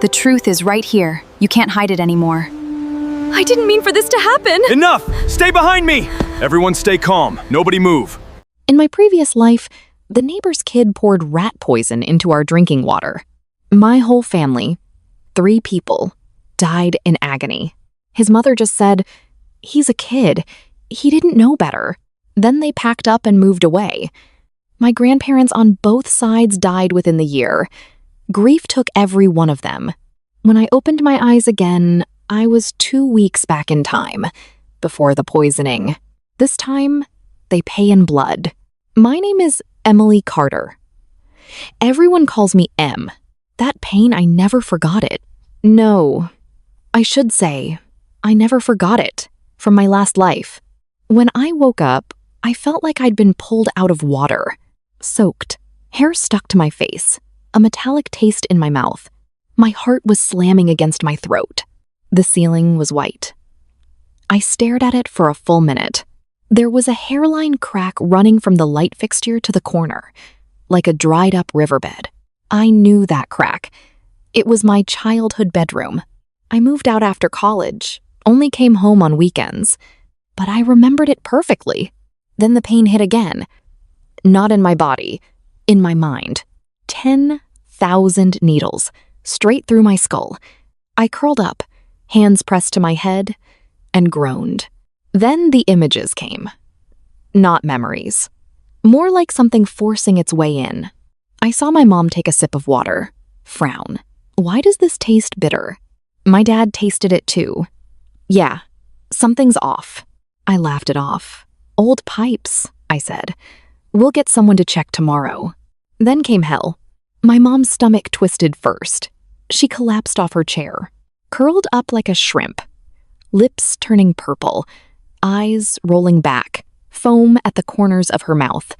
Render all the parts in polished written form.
The truth is right here. You can't hide it anymore. I didn't mean for this to happen! Enough! Stay behind me! Everyone stay calm. Nobody move. In my previous life, the neighbor's kid poured rat poison into our drinking water. My whole family, 3 people, died in agony. His mother just said, "He's a kid. He didn't know better." Then they packed up and moved away. My grandparents on both sides died within the year. Grief took every one of them. When I opened my eyes again, I was 2 weeks back in time, before the poisoning. This time, they pay in blood. My name is Emily Carter. Everyone calls me Em. That pain, I never forgot it. No, I should say, I never forgot it from my last life. When I woke up, I felt like I'd been pulled out of water, soaked, hair stuck to my face, a metallic taste in my mouth. My heart was slamming against my throat. The ceiling was white. I stared at it for a full minute. There was a hairline crack running from the light fixture to the corner, like a dried-up riverbed. I knew that crack. It was my childhood bedroom. I moved out after college, only came home on weekends, but I remembered it perfectly. Then the pain hit again. Not in my body, in my mind. 10,000 needles, straight through my skull. I curled up, hands pressed to my head, and groaned. Then the images came. Not memories. More like something forcing its way in. I saw my mom take a sip of water, frown. Why does this taste bitter? My dad tasted it too. Yeah, something's off. I laughed it off. Old pipes, I said. We'll get someone to check tomorrow. Then came hell. My mom's stomach twisted first. She collapsed off her chair, curled up like a shrimp, lips turning purple, eyes rolling back, foam at the corners of her mouth.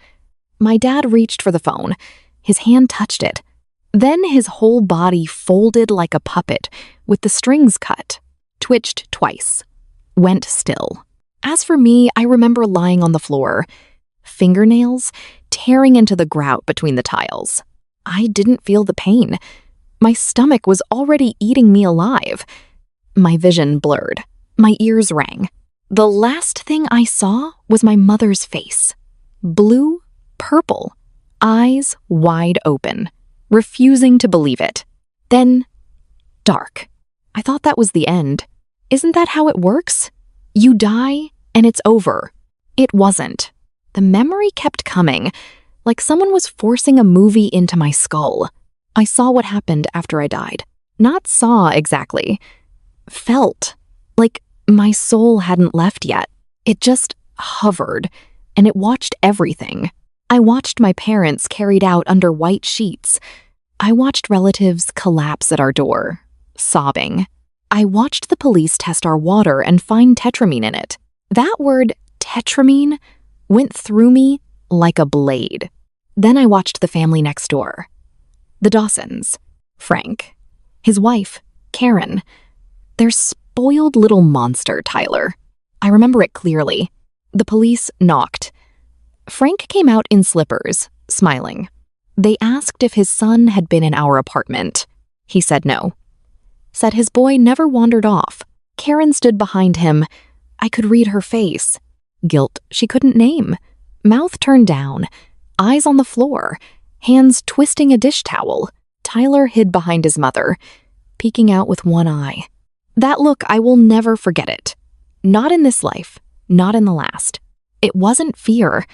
My dad reached for the phone. His hand touched it. Then his whole body folded like a puppet, with the strings cut, twitched twice, went still. As for me, I remember lying on the floor, fingernails tearing into the grout between the tiles. I didn't feel the pain. My stomach was already eating me alive. My vision blurred. My ears rang. The last thing I saw was my mother's face. Blue, purple, eyes wide open, refusing to believe it. Then, dark. I thought that was the end. Isn't that how it works? You die, and it's over. It wasn't. The memory kept coming, like someone was forcing a movie into my skull. I saw what happened after I died. Not saw exactly. Felt. Like my soul hadn't left yet. It just hovered, and it watched everything. I watched my parents carried out under white sheets. I watched relatives collapse at our door, sobbing. I watched the police test our water and find tetramine in it. That word, tetramine, went through me like a blade. Then I watched the family next door. The Dawsons, Frank, his wife, Karen, their spoiled little monster, Tyler. I remember it clearly. The police knocked. Frank came out in slippers, smiling. They asked if his son had been in our apartment. He said no. Said his boy never wandered off. Karen stood behind him. I could read her face. Guilt she couldn't name. Mouth turned down, eyes on the floor, hands twisting a dish towel. Tyler hid behind his mother, peeking out with one eye. That look, I will never forget it. Not in this life, not in the last. It wasn't fear.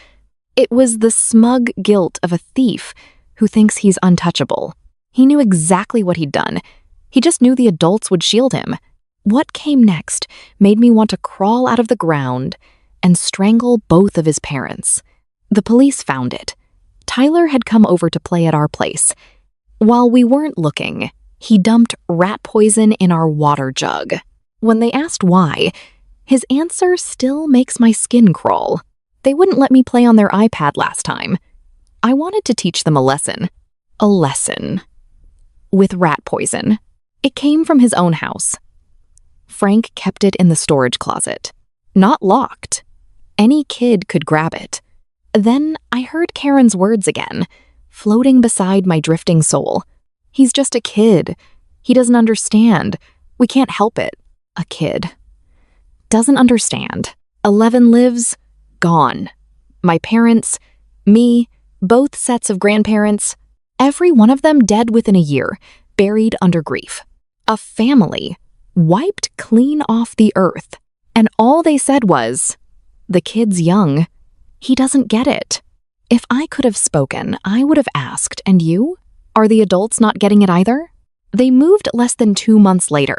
It was the smug guilt of a thief who thinks he's untouchable. He knew exactly what he'd done. He just knew the adults would shield him. What came next made me want to crawl out of the ground and strangle both of his parents. The police found it. Tyler had come over to play at our place. While we weren't looking, he dumped rat poison in our water jug. When they asked why, his answer still makes my skin crawl. They wouldn't let me play on their iPad last time. I wanted to teach them a lesson. A lesson. With rat poison. It came from his own house. Frank kept it in the storage closet. Not locked. Any kid could grab it. Then I heard Karen's words again, floating beside my drifting soul. He's just a kid. He doesn't understand. We can't help it. A kid. Doesn't understand. 11 lives, gone. My parents, me, both sets of grandparents, every one of them dead within a year, buried under grief. A family, wiped clean off the earth. And all they said was, "The kid's young. He doesn't get it." If I could have spoken, I would have asked, "And you? Are the adults not getting it either?" They moved less than 2 months later.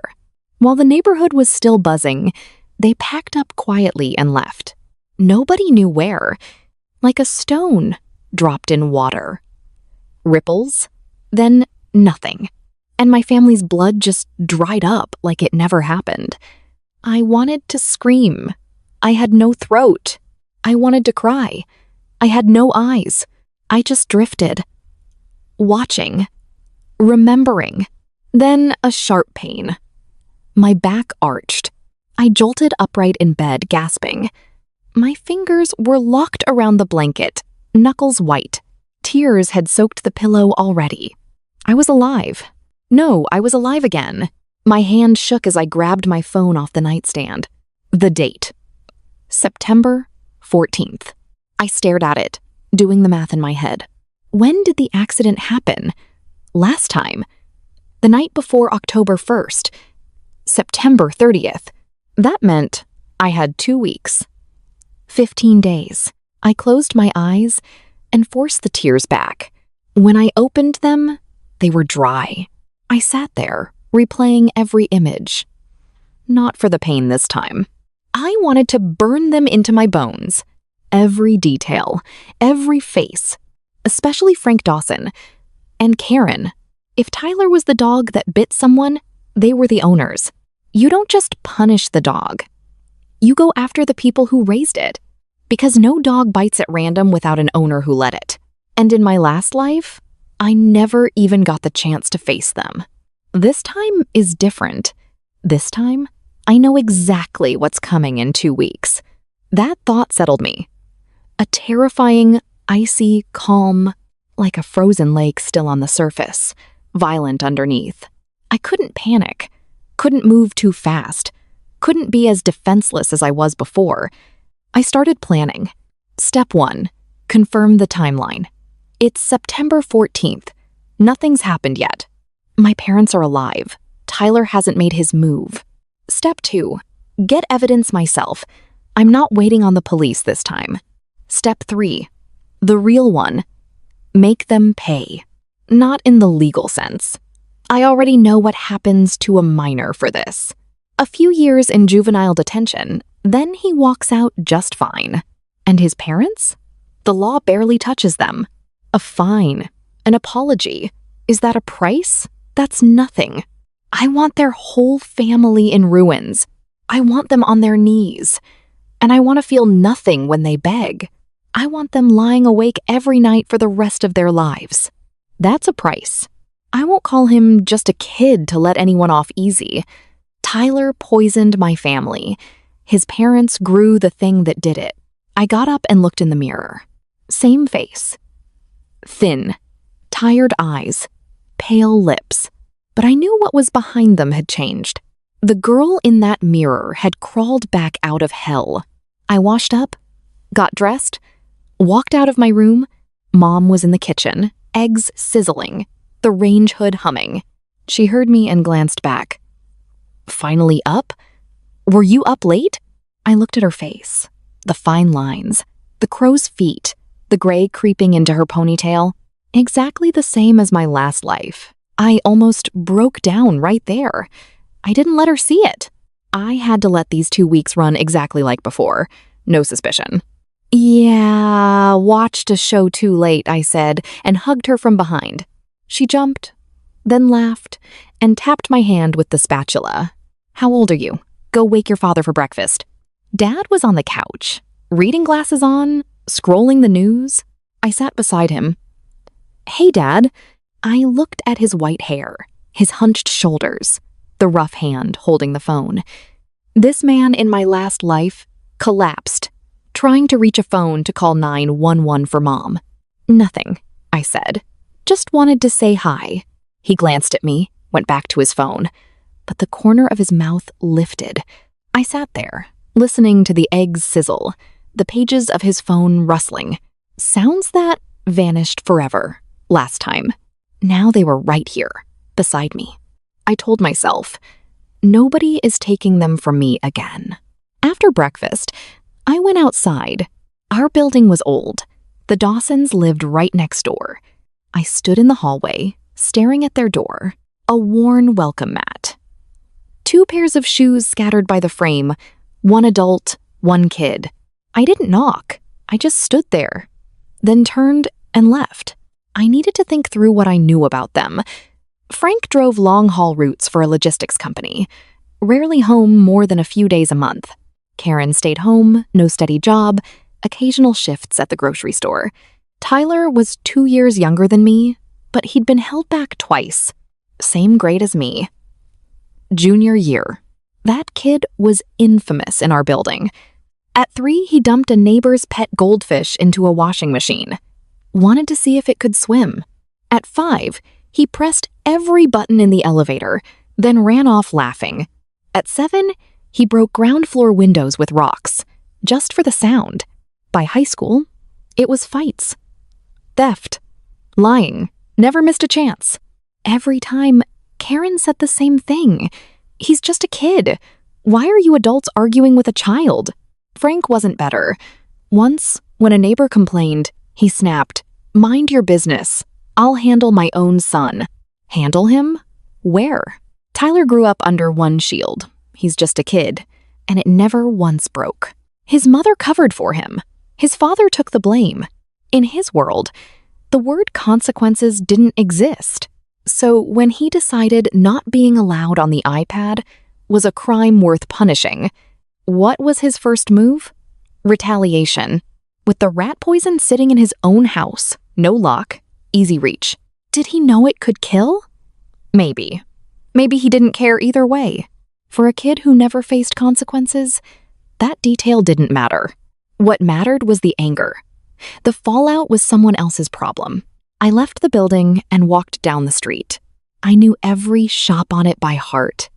While the neighborhood was still buzzing, they packed up quietly and left. Nobody knew where, like a stone dropped in water. Ripples, then nothing. And my family's blood just dried up like it never happened. I wanted to scream. I had no throat. I wanted to cry. I had no eyes. I just drifted. Watching. Remembering. Then a sharp pain. My back arched. I jolted upright in bed, gasping. My fingers were locked around the blanket, knuckles white. Tears had soaked the pillow already. I was alive. No, I was alive again. My hand shook as I grabbed my phone off the nightstand. The date. September 14th. I stared at it, doing the math in my head. When did the accident happen? Last time. The night before October 1st. September 30th. That meant I had 2 weeks. 15 days. I closed my eyes and forced the tears back. When I opened them, they were dry. I sat there, replaying every image. Not for the pain this time. I wanted to burn them into my bones. Every detail, every face, especially Frank Dawson and Karen. If Tyler was the dog that bit someone, they were the owners. You don't just punish the dog. You go after the people who raised it, because no dog bites at random without an owner who let it. And in my last life, I never even got the chance to face them. This time is different. This time, I know exactly what's coming in 2 weeks. That thought settled me. A terrifying, icy calm, like a frozen lake still on the surface, violent underneath. I couldn't panic, couldn't move too fast, couldn't be as defenseless as I was before. I started planning. Step 1, confirm the timeline. It's September 14th. Nothing's happened yet. My parents are alive. Tyler hasn't made his move. Step 2, get evidence myself. I'm not waiting on the police this time. Step 3, the real one, make them pay. Not in the legal sense. I already know what happens to a minor for this. A few years in juvenile detention, then he walks out just fine. And his parents? The law barely touches them. A fine, an apology. Is that a price? That's nothing. I want their whole family in ruins. I want them on their knees. And I want to feel nothing when they beg. I want them lying awake every night for the rest of their lives. That's a price. I won't call him just a kid to let anyone off easy. Tyler poisoned my family. His parents grew the thing that did it. I got up and looked in the mirror. Same face. Thin, tired eyes, pale lips. But I knew what was behind them had changed. The girl in that mirror had crawled back out of hell. I washed up, got dressed, walked out of my room. Mom was in the kitchen, eggs sizzling, the range hood humming. She heard me and glanced back. Finally up? Were you up late? I looked at her face. The fine lines, the crow's feet, the gray creeping into her ponytail. Exactly the same as my last life. I almost broke down right there. I didn't let her see it. I had to let these 2 weeks run exactly like before. No suspicion. Yeah, watched a show too late, I said, and hugged her from behind. She jumped, then laughed, and tapped my hand with the spatula. How old are you? Go wake your father for breakfast. Dad was on the couch, reading glasses on, scrolling the news. I sat beside him. Hey, Dad. I looked at his white hair, his hunched shoulders, the rough hand holding the phone. This man in my last life collapsed, trying to reach a phone to call 911 for Mom. Nothing, I said. Just wanted to say hi. He glanced at me, went back to his phone, but the corner of his mouth lifted. I sat there, listening to the eggs sizzle, the pages of his phone rustling. Sounds that vanished forever last time. Now they were right here, beside me. I told myself, nobody is taking them from me again. After breakfast, I went outside. Our building was old. The Dawsons lived right next door. I stood in the hallway, staring at their door, a worn welcome mat. 2 pairs of shoes scattered by the frame, 1 adult, 1 kid. I didn't knock. I just stood there, then turned and left. I needed to think through what I knew about them. Frank drove long-haul routes for a logistics company, rarely home more than a few days a month. Karen stayed home, no steady job, occasional shifts at the grocery store. Tyler was 2 years younger than me, but he'd been held back twice. Same grade as me. Junior year. That kid was infamous in our building. At 3, he dumped a neighbor's pet goldfish into a washing machine. Wanted to see if it could swim. At 5, he pressed every button in the elevator, then ran off laughing. At 7, he broke ground floor windows with rocks, just for the sound. By high school, it was fights. Theft. Lying. Never missed a chance. Every time, Karen said the same thing. He's just a kid. Why are you adults arguing with a child? Frank wasn't better. Once, when a neighbor complained, he snapped, "Mind your business. I'll handle my own son." Handle him? Where? Tyler grew up under one shield. He's just a kid, and it never once broke. His mother covered for him. His father took the blame. In his world, the word consequences didn't exist. So when he decided not being allowed on the iPad was a crime worth punishing, what was his first move? Retaliation. With the rat poison sitting in his own house, no lock, easy reach. Did he know it could kill? Maybe. Maybe he didn't care either way. For a kid who never faced consequences, that detail didn't matter. What mattered was the anger. The fallout was someone else's problem. I left the building and walked down the street. I knew every shop on it by heart.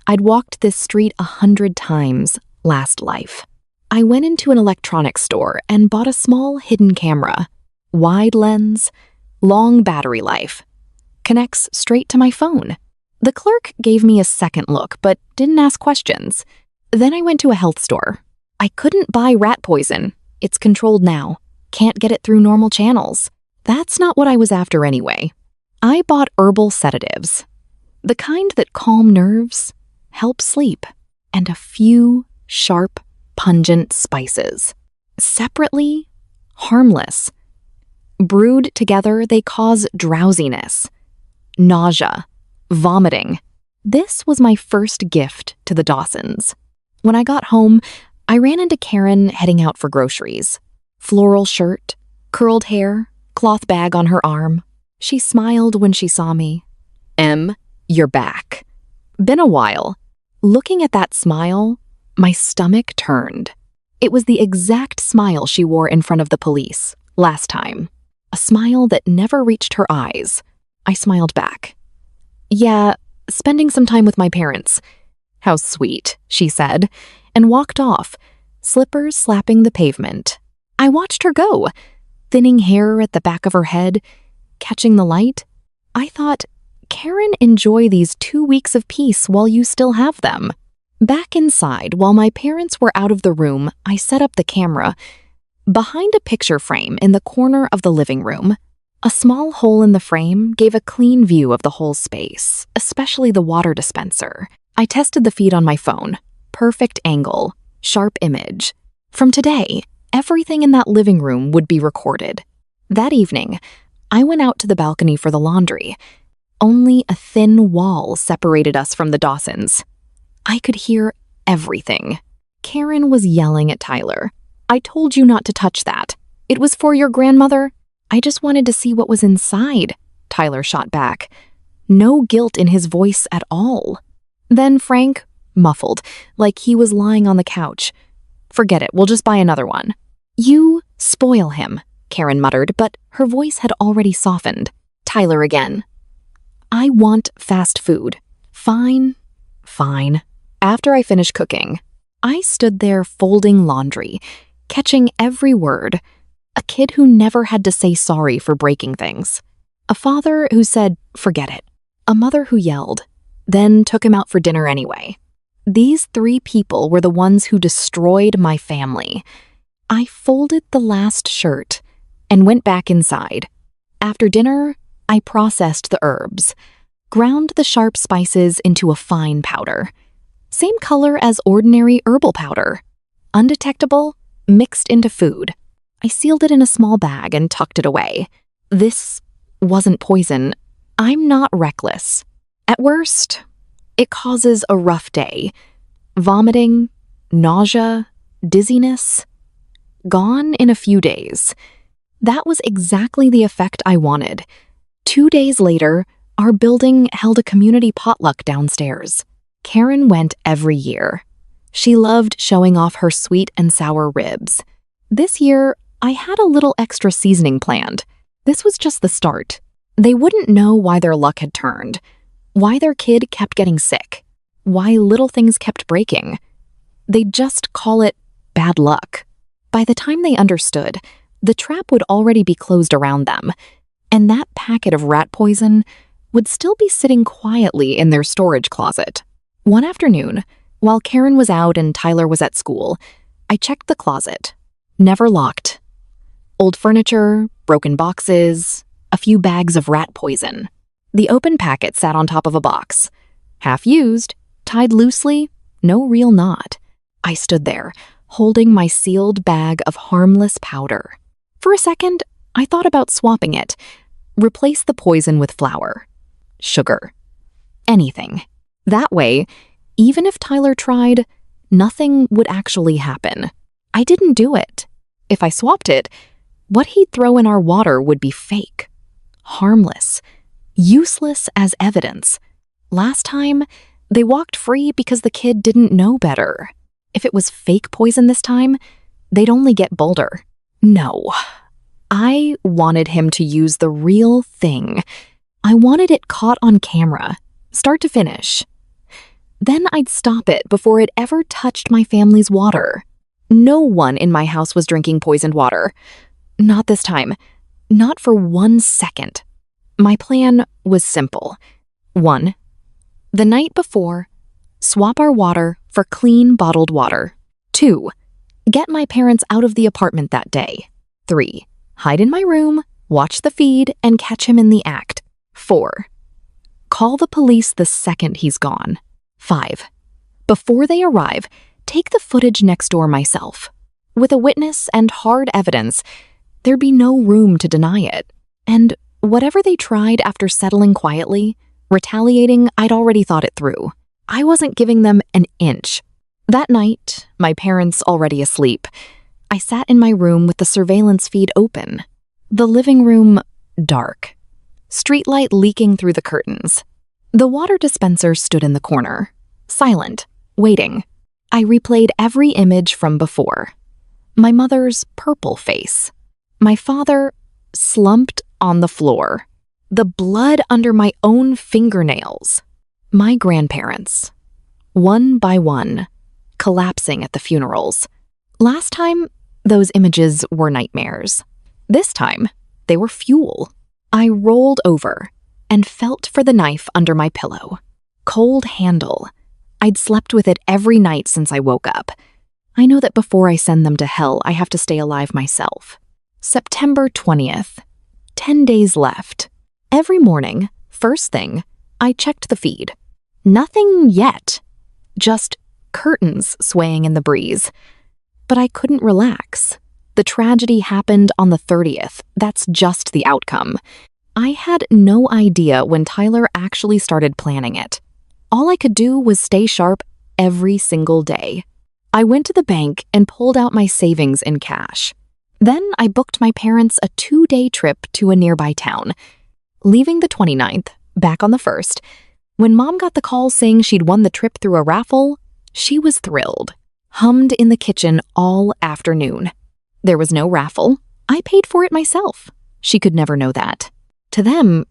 I'd walked this street 100 times last life. I went into an electronics store and bought a small hidden camera. Wide lens, long battery life. Connects straight to my phone. The clerk gave me a second look, but didn't ask questions. Then I went to a health store. I couldn't buy rat poison. It's controlled now. Can't get it through normal channels. That's not what I was after anyway. I bought herbal sedatives. The kind that calm nerves, help sleep, and a few sharp, pungent spices. Separately, harmless. Brewed together, they cause drowsiness, nausea, vomiting. This was my first gift to the Dawsons. When I got home, I ran into Karen heading out for groceries. Floral shirt, curled hair, cloth bag on her arm. She smiled when she saw me. "Em, you're back." Been a while. Looking at that smile, my stomach turned. It was the exact smile she wore in front of the police last time. A smile that never reached her eyes. I smiled back. "Yeah, spending some time with my parents." "How sweet," she said, and walked off, slippers slapping the pavement. I watched her go, thinning hair at the back of her head, catching the light. I thought, Karen, enjoy these 2 weeks of peace while you still have them. Back inside, while my parents were out of the room, I set up the camera. Behind a picture frame in the corner of the living room, a small hole in the frame gave a clean view of the whole space, especially the water dispenser. I tested the feed on my phone. Perfect angle, sharp image. From today, everything in that living room would be recorded. That evening, I went out to the balcony for the laundry. Only a thin wall separated us from the Dawsons. I could hear everything. Karen was yelling at Tyler. "I told you not to touch that. It was for your grandmother. I just wanted to see what was inside," Tyler shot back. No guilt in his voice at all. Then Frank, muffled, like he was lying on the couch. "Forget it, we'll just buy another one." "You spoil him," Karen muttered, but her voice had already softened. Tyler again. I want fast food. Fine, fine. After I finished cooking, I stood there folding laundry, catching every word. A kid who never had to say sorry for breaking things. A father who said, forget it. A mother who yelled, then took him out for dinner anyway. These 3 people were the ones who destroyed my family. I folded the last shirt and went back inside. After dinner, I processed the herbs, ground the sharp spices into a fine powder. Same color as ordinary herbal powder. Undetectable, mixed into food. I sealed it in a small bag and tucked it away. This wasn't poison. I'm not reckless. At worst, it causes a rough day. Vomiting, nausea, dizziness. Gone in a few days. That was exactly the effect I wanted. 2 days later, our building held a community potluck downstairs. Karen went every year. She loved showing off her sweet and sour ribs. This year, I had a little extra seasoning planned. This was just the start. They wouldn't know why their luck had turned, why their kid kept getting sick, why little things kept breaking. They'd just call it bad luck. By the time they understood, the trap would already be closed around them, and that packet of rat poison would still be sitting quietly in their storage closet. One afternoon, while Karen was out and Tyler was at school, I checked the closet. Never locked. Old furniture, broken boxes, a few bags of rat poison. The open packet sat on top of a box. Half used, tied loosely, no real knot. I stood there, holding my sealed bag of harmless powder. For a second, I thought about swapping it. Replace the poison with flour, sugar, anything. That way, even if Tyler tried, nothing would actually happen. I didn't do it. If I swapped it, what he'd throw in our water would be fake, harmless, useless as evidence. Last time, they walked free because the kid didn't know better. If it was fake poison this time, they'd only get bolder. No. I wanted him to use the real thing. I wanted it caught on camera, start to finish. Then I'd stop it before it ever touched my family's water. No one in my house was drinking poisoned water. Not this time. Not for 1 second. My plan was simple. 1. The night before, swap our water for clean bottled water. 2. Get my parents out of the apartment that day. 3. Hide in my room, watch the feed, and catch him in the act. 4. Call the police the second he's gone. 5. Before they arrive, take the footage next door myself. With a witness and hard evidence, there'd be no room to deny it. And whatever they tried after settling quietly, retaliating, I'd already thought it through. I wasn't giving them an inch. That night, my parents already asleep, I sat in my room with the surveillance feed open. The living room dark. Streetlight leaking through the curtains. The water dispenser stood in the corner, silent, waiting. I replayed every image from before. My mother's purple face. My father slumped on the floor. The blood under my own fingernails. My grandparents, one by one, collapsing at the funerals. Last time, those images were nightmares. This time, they were fuel. I rolled over and felt for the knife under my pillow. Cold handle. I'd slept with it every night since I woke up. I know that before I send them to hell, I have to stay alive myself. September 20th. 10 days left. Every morning, first thing, I checked the feed. Nothing yet. Just curtains swaying in the breeze. But I couldn't relax. The tragedy happened on the 30th. That's just the outcome. I had no idea when Tyler actually started planning it. All I could do was stay sharp every single day. I went to the bank and pulled out my savings in cash. Then I booked my parents a 2-day trip to a nearby town. Leaving the 29th, back on the 1st, when Mom got the call saying she'd won the trip through a raffle, she was thrilled. Hummed in the kitchen all afternoon. There was no raffle. I paid for it myself. She could never know that. To them,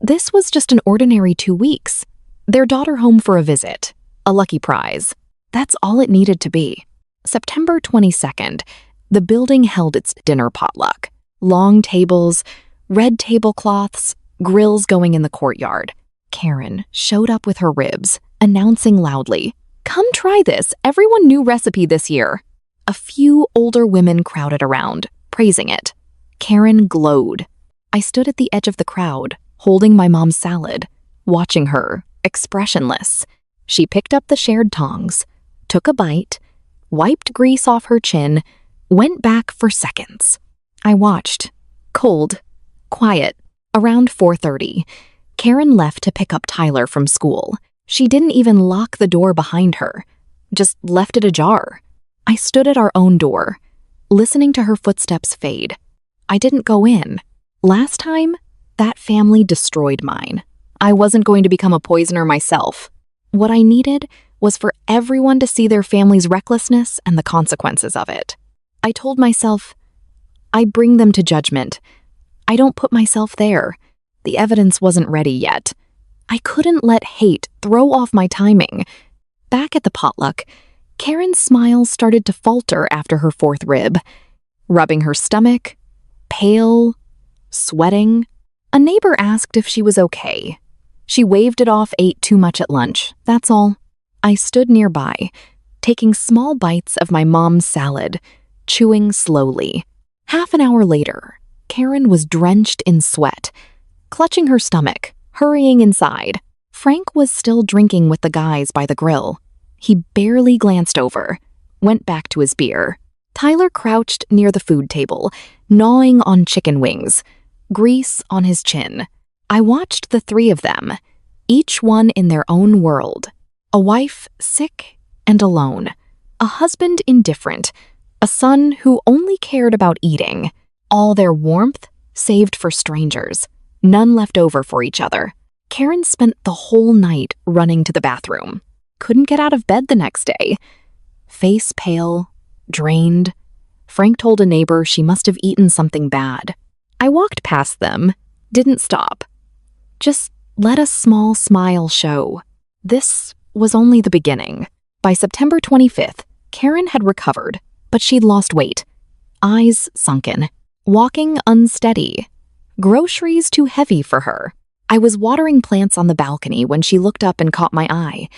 This was just an ordinary 2 weeks. Their daughter home for a visit. A lucky prize. That's all it needed to be. September 22nd, the building held its dinner potluck. Long tables, red tablecloths, grills going in the courtyard. Karen showed up with her ribs, announcing loudly, "Come try this, everyone new recipe this year." A few older women crowded around, praising it. Karen glowed. I stood at the edge of the crowd, holding my mom's salad, watching her, expressionless. She picked up the shared tongs, took a bite, wiped grease off her chin, went back for seconds. I watched. Cold. Quiet. Around 4:30, Karen left to pick up Tyler from school. She didn't even lock the door behind her, just left it ajar. I stood at our own door, listening to her footsteps fade. I didn't go in. Last time, that family destroyed mine. I wasn't going to become a poisoner myself. What I needed was for everyone to see their family's recklessness and the consequences of it. I told myself, I bring them to judgment. I don't put myself there. The evidence wasn't ready yet. I couldn't let hate throw off my timing. Back at the potluck, Karen's smile started to falter after her fourth rib. Rubbing her stomach, pale, sweating. A neighbor asked if she was okay. She waved it off, ate too much at lunch, that's all. I stood nearby, taking small bites of my mom's salad, chewing slowly. Half an hour later, Karen was drenched in sweat, clutching her stomach, hurrying inside. Frank was still drinking with the guys by the grill. He barely glanced over, went back to his beer. Tyler crouched near the food table, gnawing on chicken wings, grease on his chin. I watched the three of them, each one in their own world. A wife sick and alone, a husband indifferent, a son who only cared about eating. All their warmth saved for strangers, none left over for each other. Karen spent the whole night running to the bathroom. Couldn't get out of bed the next day. Face pale, drained. Frank told a neighbor she must have eaten something bad. I walked past them, didn't stop. Just let a small smile show. This was only the beginning. By September 25th, Karen had recovered, but she'd lost weight. Eyes sunken, walking unsteady. Groceries too heavy for her. I was watering plants on the balcony when she looked up and caught my eye.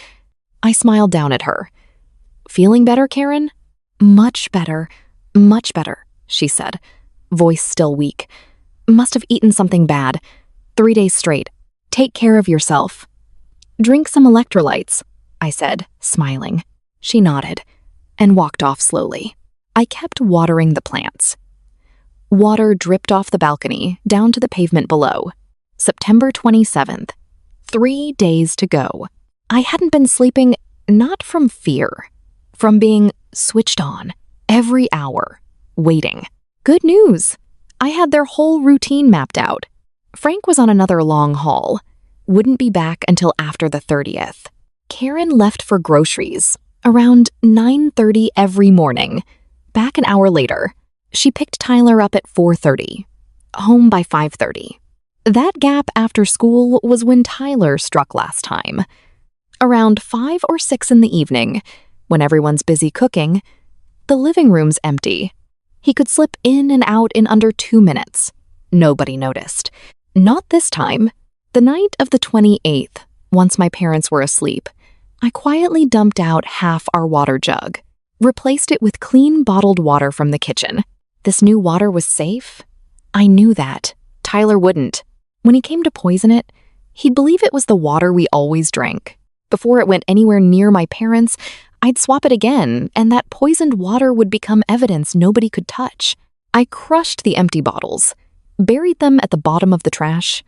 I smiled down at her. "Feeling better, Karen?" Much better, she said, voice still weak. "Must have eaten something bad. 3 days straight. Take care of yourself." "Drink some electrolytes," I said, smiling. She nodded and walked off slowly. I kept watering the plants. Water dripped off the balcony down to the pavement below. September 27th. 3 days to go. I hadn't been sleeping, not from fear, from being switched on every hour, waiting. Good news! I had their whole routine mapped out. Frank was on another long haul. Wouldn't be back until after the 30th. Karen left for groceries around 9:30 every morning. Back an hour later, she picked Tyler up at 4:30. Home by 5:30. That gap after school was when Tyler struck last time. Around 5 or 6 in the evening, when everyone's busy cooking, the living room's empty. He could slip in and out in under 2 minutes. Nobody noticed. Not this time. The night of the 28th, once my parents were asleep, I quietly dumped out half our water jug, replaced it with clean bottled water from the kitchen. This new water was safe? I knew that. Tyler wouldn't. When he came to poison it, he'd believe it was the water we always drank. Before it went anywhere near my parents, I'd swap it again, and that poisoned water would become evidence nobody could touch. I crushed the empty bottles, buried them at the bottom of the trash,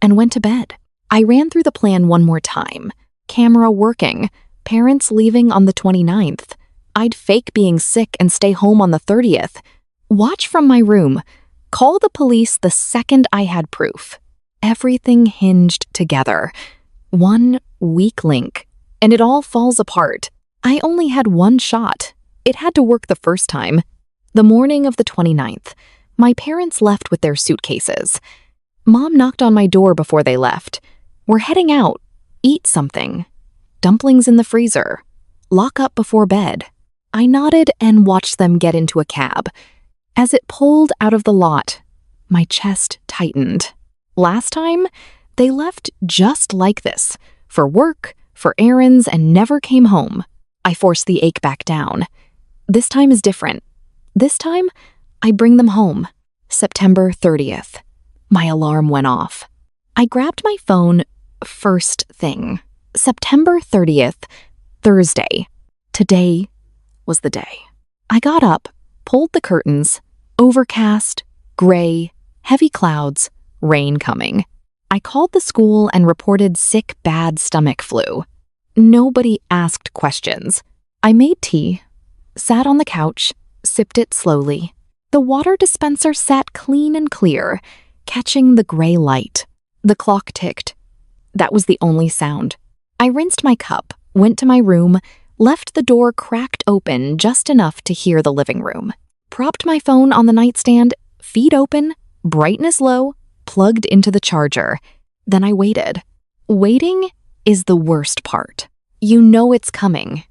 and went to bed. I ran through the plan one more time. Camera working, parents leaving on the 29th. I'd fake being sick and stay home on the 30th. Watch from my room. Call the police the second I had proof. Everything hinged together. One weak link, and it all falls apart. I only had one shot. It had to work the first time. The morning of the 29th, my parents left with their suitcases. Mom knocked on my door before they left. We're heading out. Eat something. Dumplings in the freezer. Lock up before bed. I nodded and watched them get into a cab. As it pulled out of the lot, my chest tightened. Last time, they left just like this, for work, for errands, and never came home. I forced the ache back down. This time is different. This time, I bring them home. September 30th. My alarm went off. I grabbed my phone first thing. September 30th, Thursday. Today was the day. I got up, pulled the curtains, overcast, gray, heavy clouds, rain coming. I called the school and reported sick, bad stomach flu. Nobody asked questions. I made tea, sat on the couch, sipped it slowly. The water dispenser sat clean and clear, catching the gray light. The clock ticked. That was the only sound. I rinsed my cup, went to my room, left the door cracked open just enough to hear the living room. Propped my phone on the nightstand, feed open, brightness low, plugged into the charger. Then I waited. Waiting is the worst part. You know it's coming.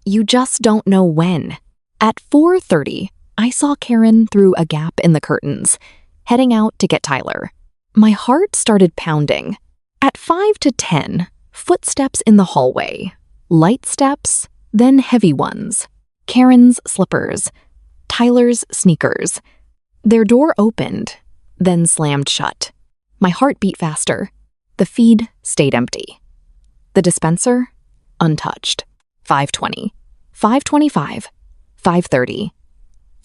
You just don't know when. At 4:30, I saw Karen through a gap in the curtains, heading out to get Tyler. My heart started pounding. At 5 to 10, footsteps in the hallway. Light steps, then heavy ones. Karen's slippers. Tyler's sneakers. Their door opened, then slammed shut. My heart beat faster. The feed stayed empty. The dispenser, untouched. 5:20, 5:25, 5:30.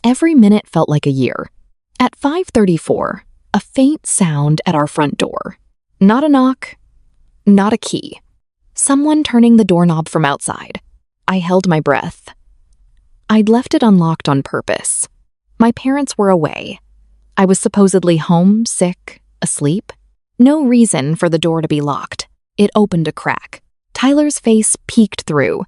Every minute felt like a year. At 5:34, a faint sound at our front door. Not a knock, not a key. Someone turning the doorknob from outside. I held my breath. I'd left it unlocked on purpose. My parents were away. I was supposedly home, sick, asleep. No reason for the door to be locked. It opened a crack. Tyler's face peeked through.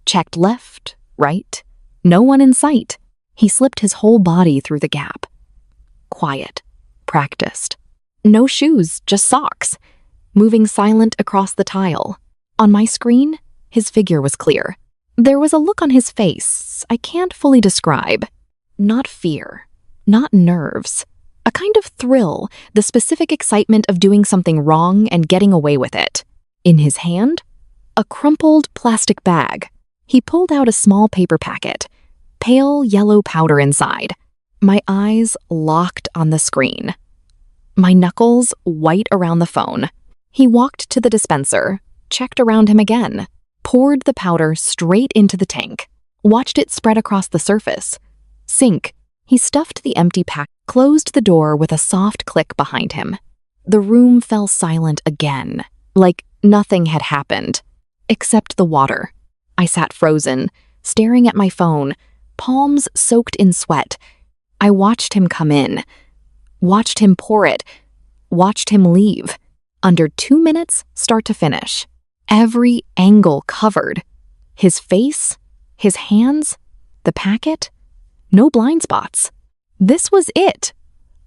Checked left, right. No one in sight. He slipped his whole body through the gap. Quiet. Practiced. No shoes, just socks. Moving silent across the tile. On my screen, his figure was clear. There was a look on his face I can't fully describe. Not fear. Not nerves. A kind of thrill, the specific excitement of doing something wrong and getting away with it. In his hand, a crumpled plastic bag. He pulled out a small paper packet. Pale yellow powder inside. My eyes locked on the screen. My knuckles white around the phone. He walked to the dispenser, checked around him again, poured the powder straight into the tank, watched it spread across the surface. Sink. He stuffed the empty pack, closed the door with a soft click behind him. The room fell silent again, like nothing had happened, except the water. I sat frozen, staring at my phone, palms soaked in sweat. I watched him come in, watched him pour it, watched him leave. Under 2 minutes, start to finish. Every angle covered. His face, his hands, the packet, no blind spots. This was it.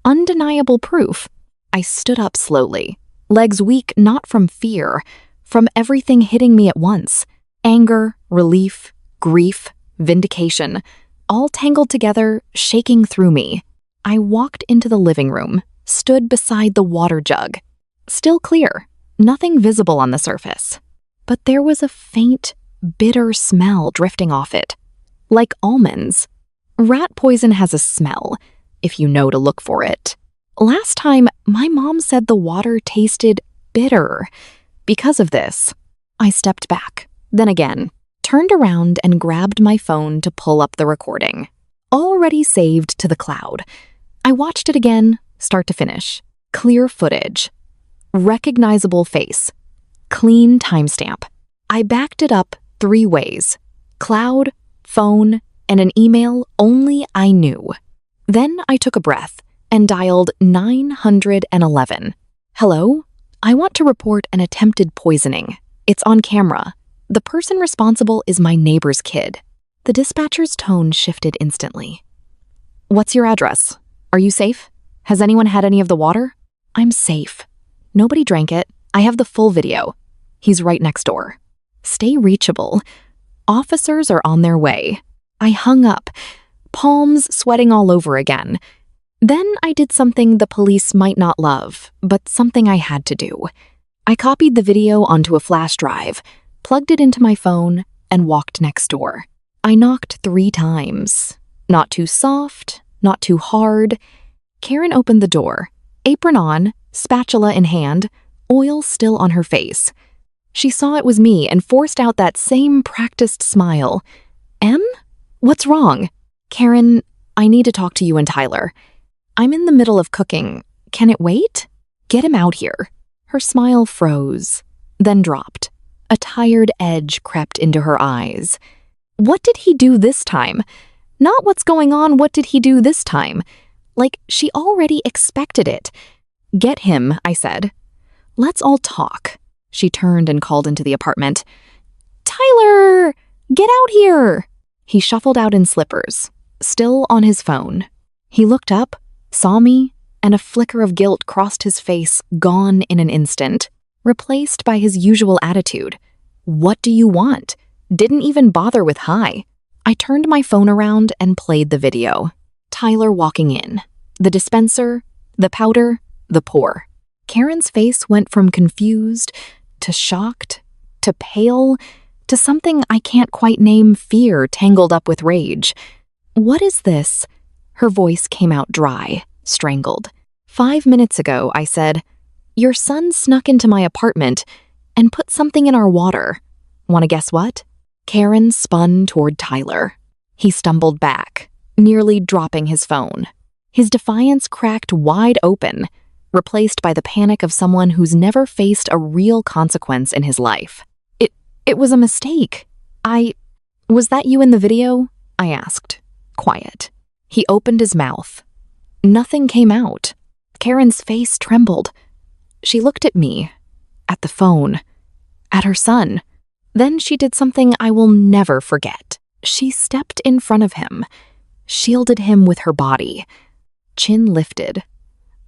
Undeniable proof. I stood up slowly, legs weak not from fear, from everything hitting me at once. Anger, relief, grief, vindication, all tangled together, shaking through me. I walked into the living room, stood beside the water jug. Still clear, nothing visible on the surface. But there was a faint, bitter smell drifting off it, like almonds. Rat poison has a smell, if you know to look for it. Last time, my mom said the water tasted bitter. Because of this, I stepped back, then again, turned around and grabbed my phone to pull up the recording. Already saved to the cloud. I watched it again, start to finish. Clear footage. Recognizable face. Clean timestamp. I backed it up 3 ways. Cloud, phone, and an email only I knew. Then I took a breath and dialed 911. Hello? I want to report an attempted poisoning. It's on camera. The person responsible is my neighbor's kid. The dispatcher's tone shifted instantly. What's your address? Are you safe? Has anyone had any of the water? I'm safe. Nobody drank it. I have the full video. He's right next door. Stay reachable. Officers are on their way. I hung up, palms sweating all over again. Then I did something the police might not love, but something I had to do. I copied the video onto a flash drive, plugged it into my phone, and walked next door. I knocked 3 times. Not too soft, not too hard. Karen opened the door, apron on, spatula in hand, oil still on her face. She saw it was me and forced out that same practiced smile. Em? What's wrong? Karen, I need to talk to you and Tyler. I'm in the middle of cooking. Can it wait? Get him out here. Her smile froze, then dropped. A tired edge crept into her eyes. What did he do this time? Not what's going on, what did he do this time? Like she already expected it. Get him, I said. Let's all talk. She turned and called into the apartment. Tyler! Get out here! He shuffled out in slippers, still on his phone. He looked up, saw me, and a flicker of guilt crossed his face, gone in an instant, replaced by his usual attitude. What do you want? Didn't even bother with hi. I turned my phone around and played the video. Tyler walking in. The dispenser, the powder, the pour. Karen's face went from confused to shocked to pale to something I can't quite name, fear tangled up with rage. What is this? Her voice came out dry, strangled. 5 minutes ago, I said, your son snuck into my apartment and put something in our water. Want to guess what? Karen spun toward Tyler. He stumbled back, nearly dropping his phone. His defiance cracked wide open, replaced by the panic of someone who's never faced a real consequence in his life. It was a mistake. Was that you in the video? I asked. Quiet. He opened his mouth. Nothing came out. Karen's face trembled. She looked at me, at the phone, at her son. Then she did something I will never forget. She stepped in front of him, shielded him with her body. Chin lifted,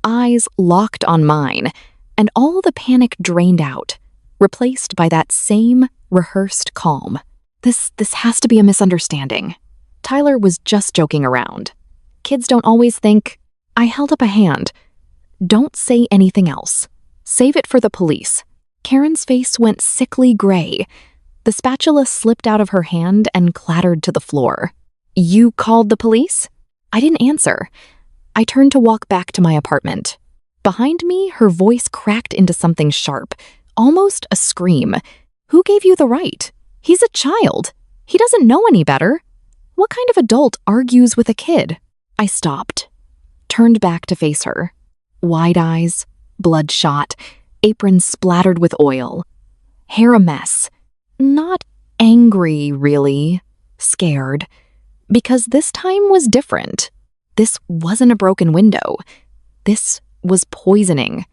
eyes locked on mine, and all the panic drained out, replaced by that same rehearsed calm. This has to be a misunderstanding. Tyler was just joking around. Kids don't always think. I held up a hand. Don't say anything else. Save it for the police. Karen's face went sickly gray. The spatula slipped out of her hand and clattered to the floor. You called the police? I didn't answer. I turned to walk back to my apartment. Behind me, her voice cracked into something sharp, almost a scream. Who gave you the right? He's a child. He doesn't know any better. What kind of adult argues with a kid? I stopped, turned back to face her. Wide eyes, bloodshot, apron splattered with oil. Hair a mess. Not angry, really. Scared. Because this time was different. This wasn't a broken window. This was poisoning.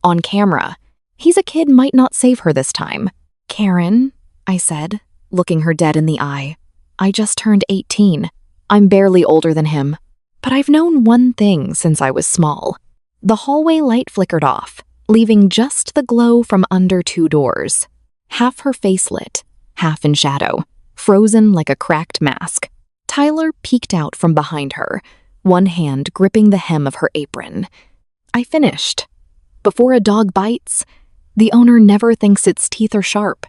On camera. He's a kid might not save her this time. Karen, I said, looking her dead in the eye. I just turned 18. I'm barely older than him. But I've known one thing since I was small. The hallway light flickered off, leaving just the glow from under 2 doors. Half her face lit, half in shadow, frozen like a cracked mask. Tyler peeked out from behind her, one hand gripping the hem of her apron. I finished. Before a dog bites, the owner never thinks its teeth are sharp.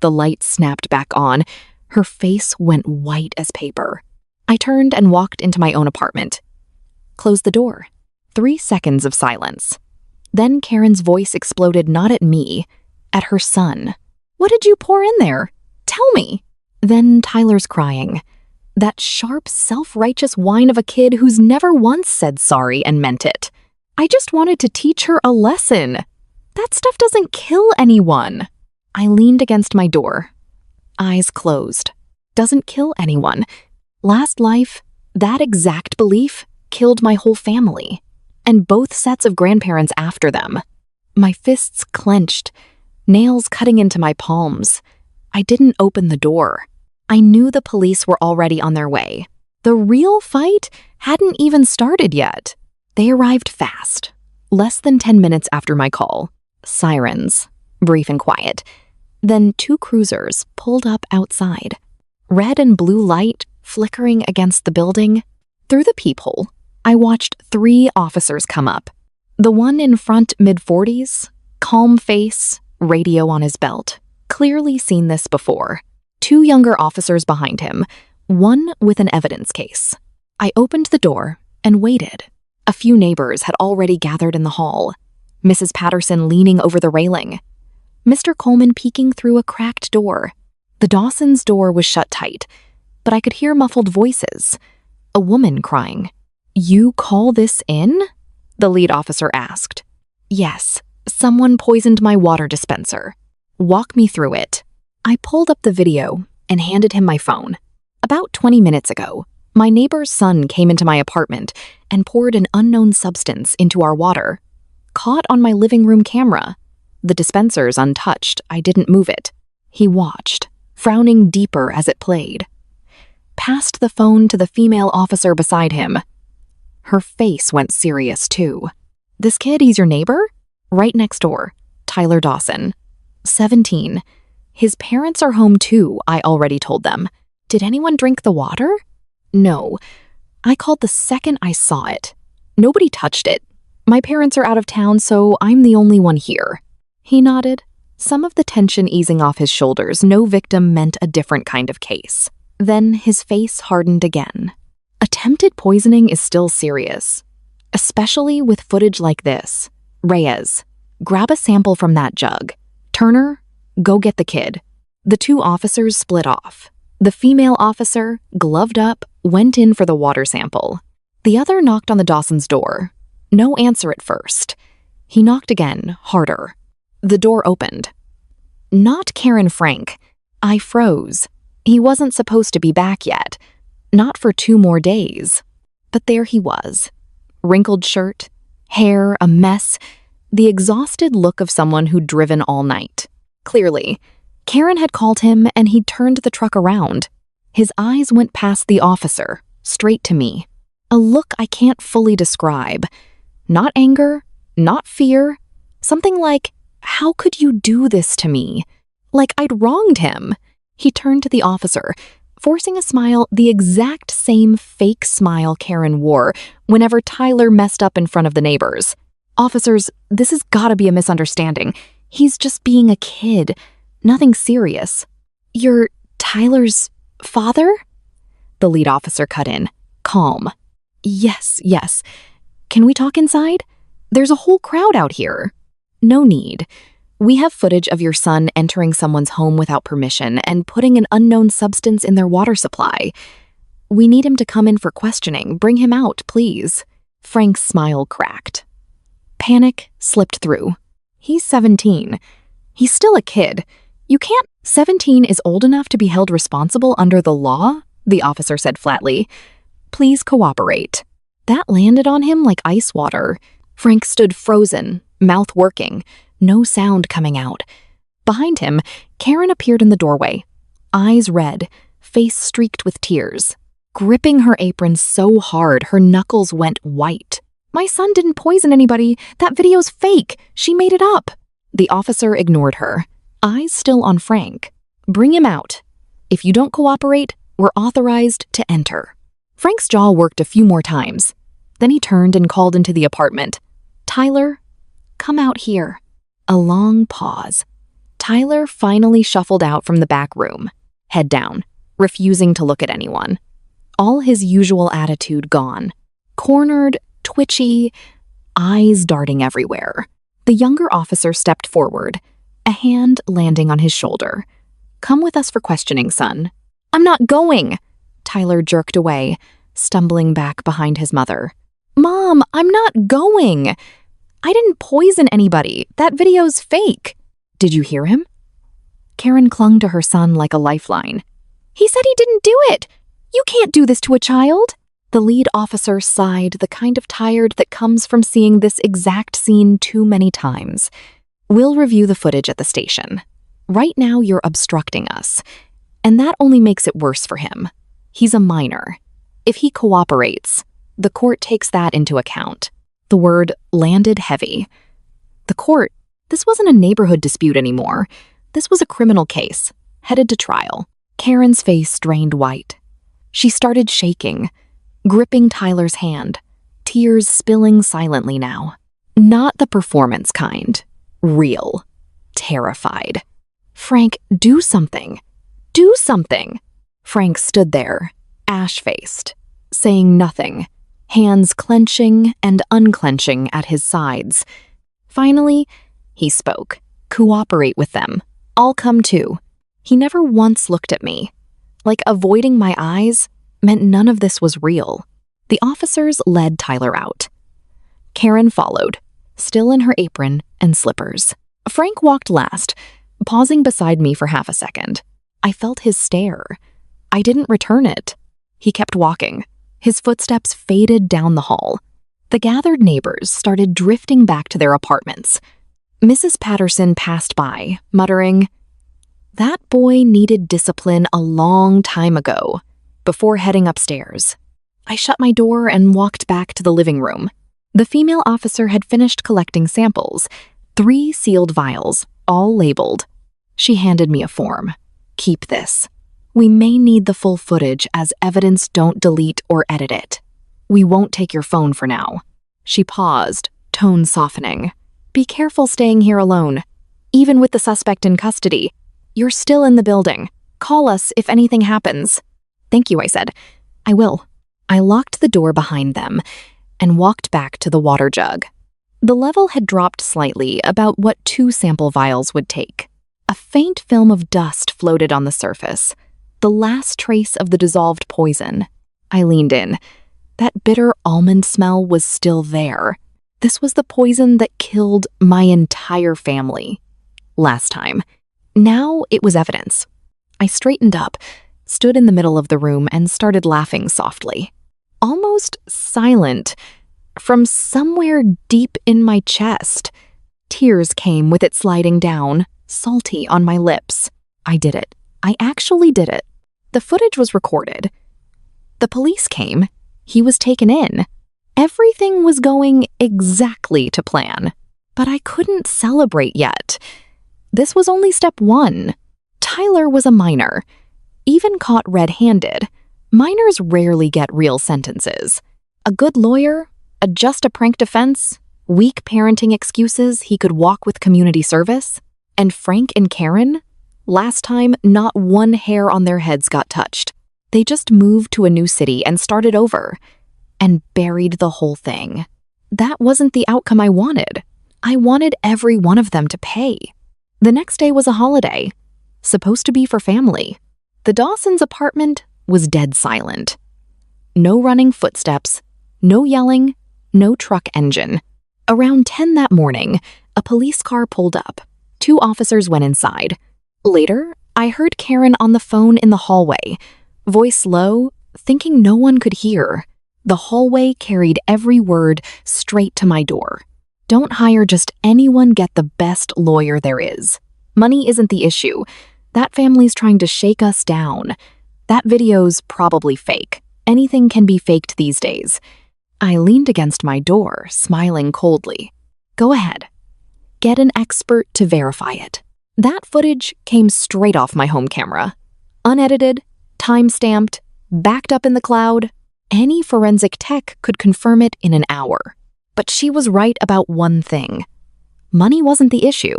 The light snapped back on. Her face went white as paper. I turned and walked into my own apartment. Closed the door. 3 seconds of silence. Then Karen's voice exploded not at me, at her son. What did you pour in there? Tell me. Then Tyler's crying. That sharp, self-righteous whine of a kid who's never once said sorry and meant it. I just wanted to teach her a lesson. That stuff doesn't kill anyone. I leaned against my door. Eyes closed. Doesn't kill anyone. Last life, that exact belief killed my whole family. And both sets of grandparents after them. My fists clenched, nails cutting into my palms. I didn't open the door. I knew the police were already on their way. The real fight hadn't even started yet. They arrived fast, Less than 10 minutes after my call, sirens, brief and quiet. Then 2 cruisers pulled up outside. Red and blue light flickering against the building. Through the peephole, I watched 3 officers come up. The one in front, mid-40s, calm face, radio on his belt. Clearly seen this before. 2 younger officers behind him, one with an evidence case. I opened the door and waited. A few neighbors had already gathered in the hall. Mrs. Patterson leaning over the railing. Mr. Coleman peeking through a cracked door. The Dawson's door was shut tight, but I could hear muffled voices. A woman crying. "You call this in?" the lead officer asked. "Yes, someone poisoned my water dispenser." "Walk me through it." I pulled up the video and handed him my phone. About 20 minutes ago, my neighbor's son came into my apartment and poured an unknown substance into our water. Caught on my living room camera. The dispenser's untouched, I didn't move it. He watched, frowning deeper as it played. Passed the phone to the female officer beside him. Her face went serious too. "This kid, he's your neighbor?" "Right next door, Tyler Dawson. 17. His parents are home too, I already told them. Did anyone drink the water?" "No. I called the second I saw it. Nobody touched it. My parents are out of town, so I'm the only one here." He nodded, some of the tension easing off his shoulders. No victim meant a different kind of case. Then his face hardened again. Attempted poisoning is still serious, especially with footage like this. "Reyes, grab a sample from that jug. Turner, go get the kid." The 2 officers split off. The female officer, gloved up, went in for the water sample. The other knocked on the Dawson's door. No answer at first. He knocked again, harder. The door opened. Not Karen Frank. I froze. He wasn't supposed to be back yet. Not for 2 more days. But there he was. Wrinkled shirt, hair a mess, the exhausted look of someone who'd driven all night. Clearly, Karen had called him and he'd turned the truck around. His eyes went past the officer, straight to me. A look I can't fully describe. Not anger, not fear. Something like, "How could you do this to me?" Like I'd wronged him. He turned to the officer, forcing a smile, the exact same fake smile Karen wore whenever Tyler messed up in front of the neighbors. "Officers, this has gotta be a misunderstanding. He's just being a kid. Nothing serious." "You're Tyler's father?" The lead officer cut in, calm. Yes. Can we talk inside? There's a whole crowd out here." "No need. We have footage of your son entering someone's home without permission and putting an unknown substance in their water supply. We need him to come in for questioning. Bring him out, please." Frank's smile cracked. Panic slipped through. He's 17. He's still a kid. You can't. 17 is old enough to be held responsible under the law, the officer said flatly. "Please cooperate." That landed on him like ice water. Frank stood frozen, mouth working, no sound coming out. Behind him, Karen appeared in the doorway, eyes red, face streaked with tears. Gripping her apron so hard, her knuckles went white. "My son didn't poison anybody. That video's fake. She made it up." The officer ignored her, eyes still on Frank. "Bring him out. If you don't cooperate, we're authorized to enter." Frank's jaw worked a few more times. Then he turned and called into the apartment. "Tyler, come out here." A long pause. Tyler finally shuffled out from the back room, head down, refusing to look at anyone. All his usual attitude gone. Cornered, twitchy, eyes darting everywhere. The younger officer stepped forward, a hand landing on his shoulder. "Come with us for questioning, son." "I'm not going!" Tyler jerked away, stumbling back behind his mother. "Mom, I'm not going! I didn't poison anybody. That video's fake." "Did you hear him?" Karen clung to her son like a lifeline. "He said he didn't do it! You can't do this to a child!" The lead officer sighed, the kind of tired that comes from seeing this exact scene too many times. "We'll review the footage at the station. Right now you're obstructing us, and that only makes it worse for him. He's a minor. If he cooperates, the court takes that into account." The word landed heavy. The court, this wasn't a neighborhood dispute anymore. This was a criminal case, headed to trial. Karen's face drained white. She started shaking, gripping Tyler's hand, tears spilling silently now. Not the performance kind. Real. Terrified. Frank, do something. Do something. Frank stood there, ash-faced, saying nothing, hands clenching and unclenching at his sides. Finally, he spoke. Cooperate with them. I'll come too. He never once looked at me. Like avoiding my eyes meant none of this was real. The officers led Tyler out. Karen followed, still in her apron and slippers. Frank walked last, pausing beside me for half a second. I felt his stare. I didn't return it. He kept walking. His footsteps faded down the hall. The gathered neighbors started drifting back to their apartments. Mrs. Patterson passed by, muttering, "That boy needed discipline a long time ago," before heading upstairs. I shut my door and walked back to the living room. The female officer had finished collecting samples, 3 sealed vials, all labeled. She handed me a form. "Keep this. We may need the full footage as evidence. Don't delete or edit it. We won't take your phone for now." She paused, tone softening. "Be careful staying here alone. Even with the suspect in custody, you're still in the building. Call us if anything happens." "Thank you," I said. "I will." I locked the door behind them and walked back to the water jug. The level had dropped slightly, about what 2 sample vials would take. A faint film of dust floated on the surface, the last trace of the dissolved poison. I leaned in. That bitter almond smell was still there. This was the poison that killed my entire family. Last time. Now it was evidence. I straightened up, stood in the middle of the room, and started laughing softly. Almost silent, from somewhere deep in my chest. Tears came with it sliding down, salty on my lips. I did it. I actually did it. The footage was recorded. The police came. He was taken in. Everything was going exactly to plan. But I couldn't celebrate yet. This was only step 1. Tyler was a minor. Even caught red-handed, minors rarely get real sentences. A good lawyer, just a prank defense, weak parenting excuses he could walk with community service. And Frank and Karen? Last time, not one hair on their heads got touched. They just moved to a new city and started over. And buried the whole thing. That wasn't the outcome I wanted. I wanted every one of them to pay. The next day was a holiday, supposed to be for family. The Dawson's apartment was dead silent. No running footsteps, no yelling, no truck engine. Around 10 that morning, a police car pulled up. 2 officers went inside. Later, I heard Karen on the phone in the hallway, voice low, thinking no one could hear. The hallway carried every word straight to my door. Don't hire just anyone, get the best lawyer there is. Money isn't the issue. That family's trying to shake us down. That video's probably fake. Anything can be faked these days. I leaned against my door, smiling coldly. Go ahead. Get an expert to verify it. That footage came straight off my home camera. Unedited, time-stamped, backed up in the cloud. Any forensic tech could confirm it in an hour. But she was right about one thing. Money wasn't the issue.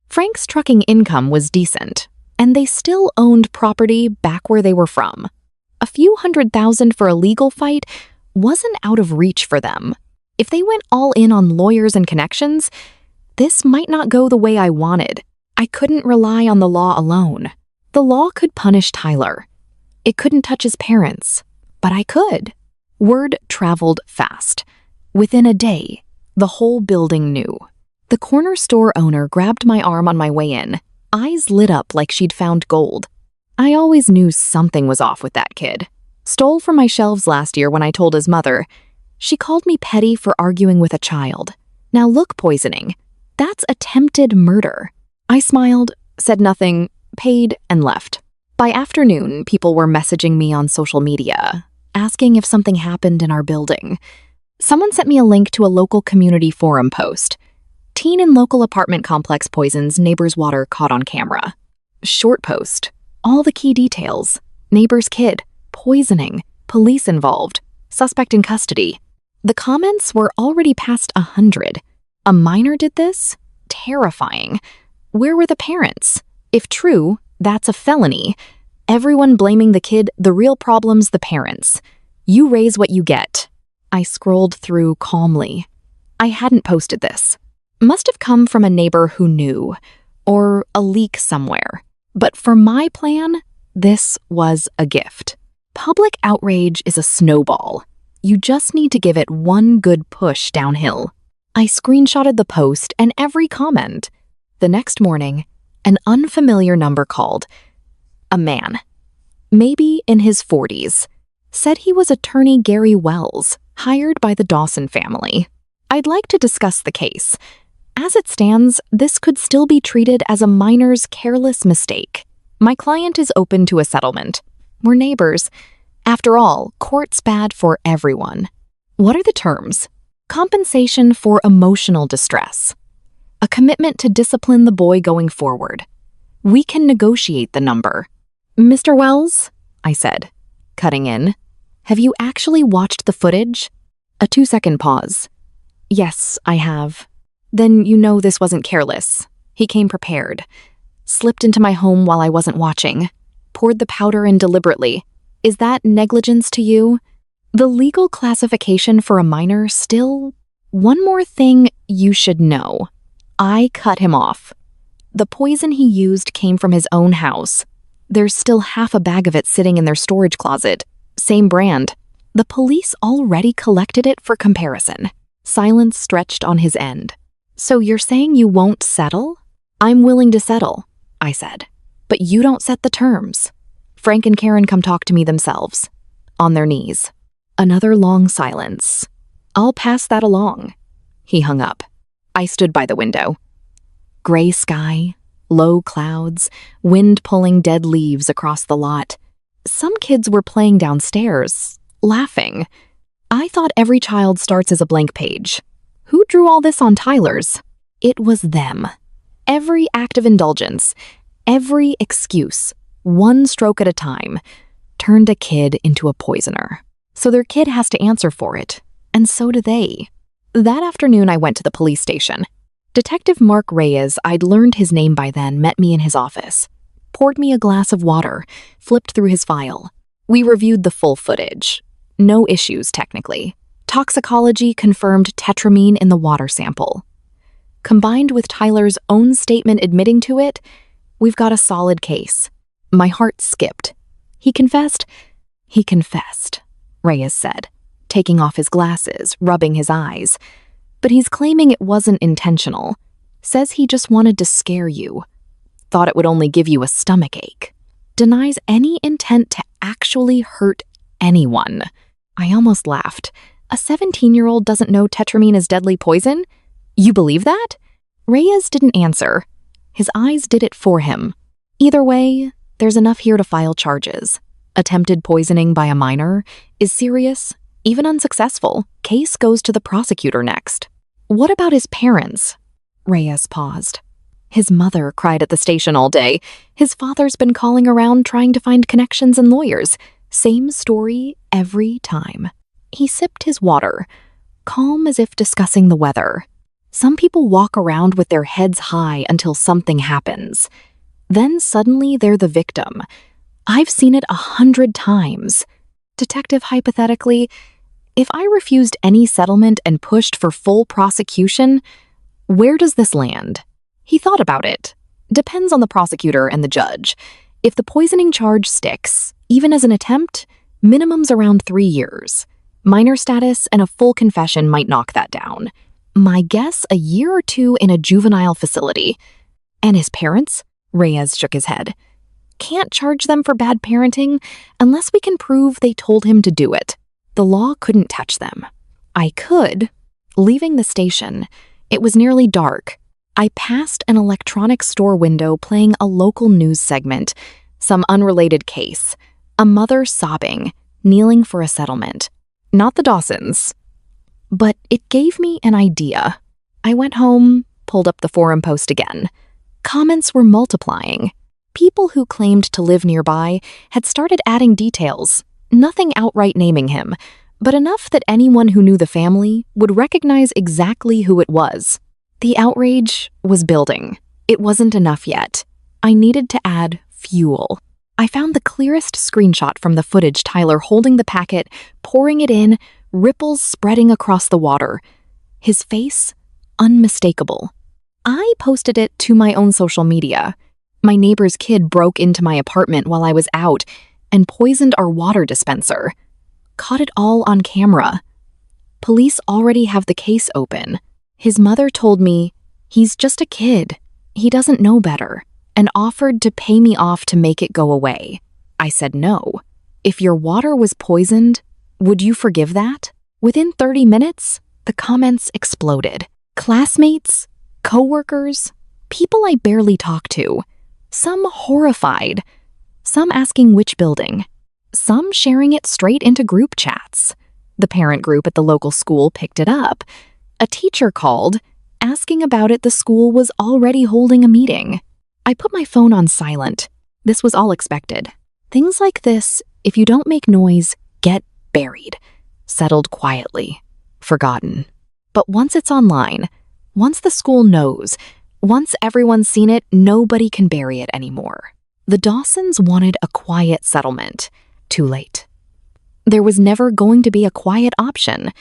Frank's trucking income was decent, and they still owned property back where they were from. A few $100,000 for a legal fight wasn't out of reach for them. If they went all in on lawyers and connections, this might not go the way I wanted. I couldn't rely on the law alone. The law could punish Tyler. It couldn't touch his parents, but I could. Word traveled fast. Within a day, the whole building knew. The corner store owner grabbed my arm on my way in, eyes lit up like she'd found gold. I always knew something was off with that kid. Stole from my shelves last year when I told his mother. She called me petty for arguing with a child. Now look, poisoning. That's attempted murder. I smiled, said nothing, paid, and left. By afternoon, people were messaging me on social media, asking if something happened in our building. Someone sent me a link to a local community forum post. Teen in local apartment complex poisons neighbor's water caught on camera. Short post. All the key details. Neighbor's kid. Poisoning. Police involved. Suspect in custody. The comments were already past 100. A minor did this? Terrifying. Where were the parents? If true, that's a felony. Everyone blaming the kid, the real problem's the parents. You raise what you get. I scrolled through calmly. I hadn't posted this. Must have come from a neighbor who knew, or a leak somewhere. But for my plan, this was a gift. Public outrage is a snowball. You just need to give it one good push downhill. I screenshotted the post and every comment. The next morning, an unfamiliar number called. A man, maybe in his 40s, said he was attorney Gary Wells, hired by the Dawson family. I'd like to discuss the case. As it stands, this could still be treated as a minor's careless mistake. My client is open to a settlement. We're neighbors. After all, court's bad for everyone. What are the terms? Compensation for emotional distress. A commitment to discipline the boy going forward. We can negotiate the number. Mr. Wells, I said, cutting in, have you actually watched the footage? A 2-second pause. Yes, I have. Then you know this wasn't careless. He came prepared. Slipped into my home while I wasn't watching. Poured the powder in deliberately. Is that negligence to you? The legal classification for a minor still... One more thing you should know. I cut him off. The poison he used came from his own house. There's still half a bag of it sitting in their storage closet. Same brand. The police already collected it for comparison. Silence stretched on his end. So you're saying you won't settle? I'm willing to settle, I said. But you don't set the terms. Frank and Karen come talk to me themselves. On their knees. Another long silence. I'll pass that along. He hung up. I stood by the window. Gray sky, low clouds, wind pulling dead leaves across the lot. Some kids were playing downstairs, laughing. I thought every child starts as a blank page. Who drew all this on Tyler's? It was them. Every act of indulgence, every excuse, one stroke at a time, turned a kid into a poisoner. So their kid has to answer for it, and so do they. That afternoon, I went to the police station. Detective Mark Reyes, I'd learned his name by then, met me in his office, poured me a glass of water, flipped through his file. We reviewed the full footage. No issues, technically. Toxicology confirmed tetramine in the water sample. Combined with Tyler's own statement admitting to it, we've got a solid case. My heart skipped. He confessed, Reyes said, taking off his glasses, rubbing his eyes. But he's claiming it wasn't intentional. Says he just wanted to scare you. Thought it would only give you a stomachache. Denies any intent to actually hurt anyone. I almost laughed. A 17-year-old doesn't know tetramine is deadly poison? You believe that? Reyes didn't answer. His eyes did it for him. Either way, there's enough here to file charges. Attempted poisoning by a minor is serious, even unsuccessful. Case goes to the prosecutor next. What about his parents? Reyes paused. His mother cried at the station all day. His father's been calling around trying to find connections and lawyers. Same story every time. He sipped his water, calm as if discussing the weather. Some people walk around with their heads high until something happens. Then suddenly they're the victim. I've seen it 100 times. Detective, hypothetically, if I refused any settlement and pushed for full prosecution, where does this land? He thought about it. Depends on the prosecutor and the judge. If the poisoning charge sticks, even as an attempt, minimum's around 3 years. Minor status and a full confession might knock that down. My guess, a year or 2 in a juvenile facility. And his parents? Reyes shook his head. Can't charge them for bad parenting unless we can prove they told him to do it. The law couldn't touch them. I could. Leaving the station, it was nearly dark. I passed an electronics store window playing a local news segment, some unrelated case, a mother sobbing, kneeling for a settlement. Not the Dawsons. but it gave me an idea. I went home, pulled up the forum post again. Comments were multiplying. People who claimed to live nearby had started adding details, nothing outright naming him, but enough that anyone who knew the family would recognize exactly who it was. The outrage was building. It wasn't enough yet. I needed to add fuel. I found the clearest screenshot from the footage, Tyler holding the packet, pouring it in, ripples spreading across the water. His face, unmistakable. I posted it to my own social media. My neighbor's kid broke into my apartment while I was out and poisoned our water dispenser. Caught it all on camera. Police already have the case open. His mother told me, "He's just a kid. He doesn't know better," and offered to pay me off to make it go away. I said no. If your water was poisoned, would you forgive that? Within 30 minutes, the comments exploded. Classmates, coworkers, people I barely talk to. Some horrified, some asking which building, some sharing it straight into group chats. The parent group at the local school picked it up. A teacher called, asking about it. The school was already holding a meeting. I put my phone on silent. This was all expected. Things like this, if you don't make noise, get buried, settled quietly, forgotten. But once it's online, once the school knows, once everyone's seen it, nobody can bury it anymore. The Dawsons wanted a quiet settlement. Too late. There was never going to be a quiet option.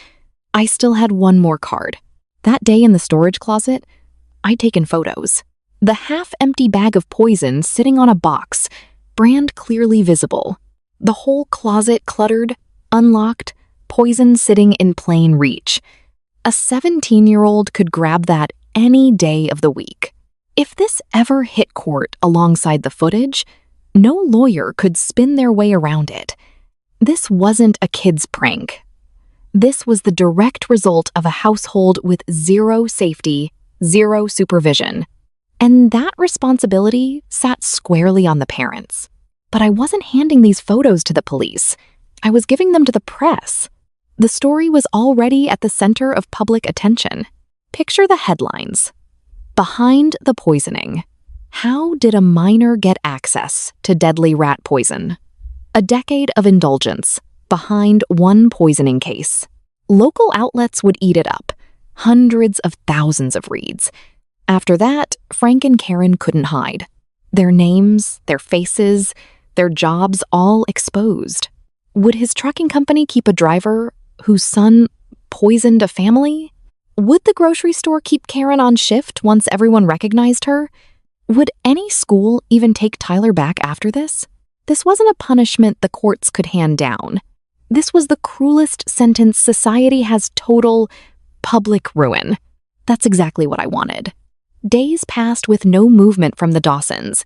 I still had one more card. That day in the storage closet, I'd taken photos. The half-empty bag of poison sitting on a box, brand clearly visible. The whole closet cluttered, unlocked, poison sitting in plain reach. A 17-year-old could grab that any day of the week. If this ever hit court alongside the footage, no lawyer could spin their way around it. This wasn't a kid's prank. This was the direct result of a household with zero safety, zero supervision. And that responsibility sat squarely on the parents. But I wasn't handing these photos to the police. I was giving them to the press. The story was already at the center of public attention. Picture the headlines. Behind the poisoning. How did a minor get access to deadly rat poison? A decade of indulgence behind one poisoning case. Local outlets would eat it up. Hundreds of thousands of reads. After that, Frank and Karen couldn't hide. Their names, their faces, their jobs all exposed. Would his trucking company keep a driver whose son poisoned a family? Would the grocery store keep Karen on shift once everyone recognized her? Would any school even take Tyler back after this? This wasn't a punishment the courts could hand down. This was the cruelest sentence society has: total public ruin. That's exactly what I wanted. Days passed with no movement from the Dawsons.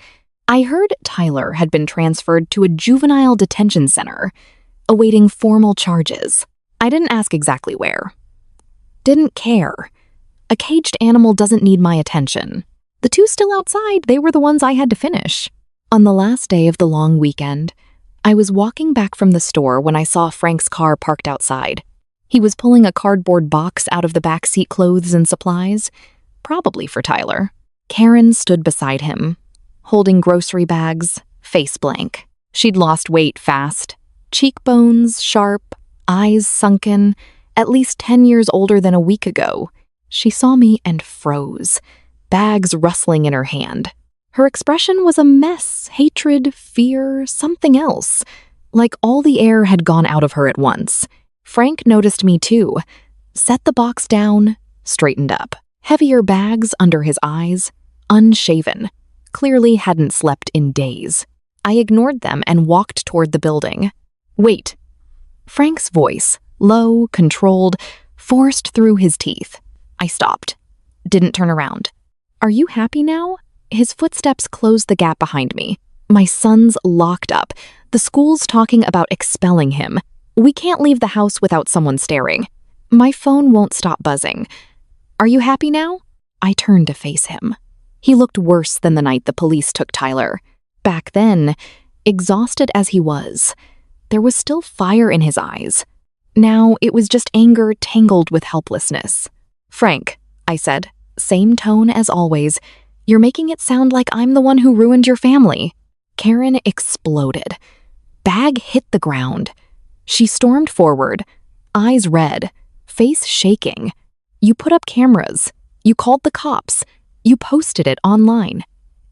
I heard Tyler had been transferred to a juvenile detention center, awaiting formal charges. I didn't ask exactly where. Didn't care. A caged animal doesn't need my attention. The two still outside, they were the ones I had to finish. On the last day of the long weekend, I was walking back from the store when I saw Frank's car parked outside. He was pulling a cardboard box out of the backseat, clothes and supplies, probably for Tyler. Karen stood beside him, holding grocery bags, face blank. She'd lost weight fast. Cheekbones sharp, eyes sunken, at least 10 years older than a week ago. She saw me and froze, bags rustling in her hand. Her expression was a mess, hatred, fear, something else. Like all the air had gone out of her at once. Frank noticed me too. Set the box down, straightened up. Heavier bags under his eyes, unshaven. Clearly hadn't slept in days. I ignored them and walked toward the building. Wait. Frank's voice, low, controlled, forced through his teeth. I stopped. Didn't turn around. Are you happy now? His footsteps closed the gap behind me. My son's locked up. The school's talking about expelling him. We can't leave the house without someone staring. My phone won't stop buzzing. Are you happy now? I turned to face him. He looked worse than the night the police took Tyler. Back then, exhausted as he was, there was still fire in his eyes. Now it was just anger tangled with helplessness. "Frank," I said, same tone as always, "you're making it sound like I'm the one who ruined your family." Karen exploded. Bag hit the ground. She stormed forward, eyes red, face shaking. "You put up cameras. You called the cops. You posted it online.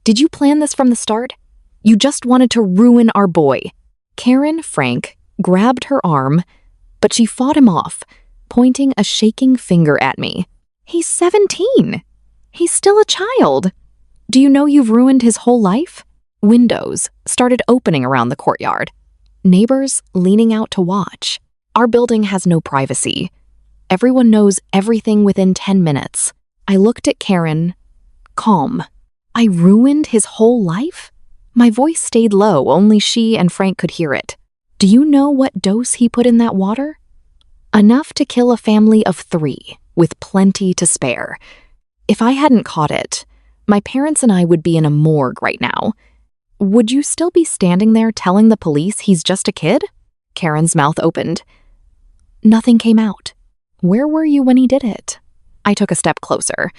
Did you plan this from the start? You just wanted to ruin our boy." Karen Frank grabbed her arm, but she fought him off, pointing a shaking finger at me. "He's 17. He's still a child. Do you know you've ruined his whole life?" Windows started opening around the courtyard. Neighbors leaning out to watch. Our building has no privacy. Everyone knows everything within 10 minutes. I looked at Karen, calm. I ruined his whole life? My voice stayed low, only she and Frank could hear it. "Do you know what dose he put in that water?" "Enough to kill a family of 3, with plenty to spare. If I hadn't caught it, my parents and I would be in a morgue right now. Would you still be standing there telling the police he's just a kid?" Karen's mouth opened. Nothing came out. "Where were you when he did it?" I took a step closer.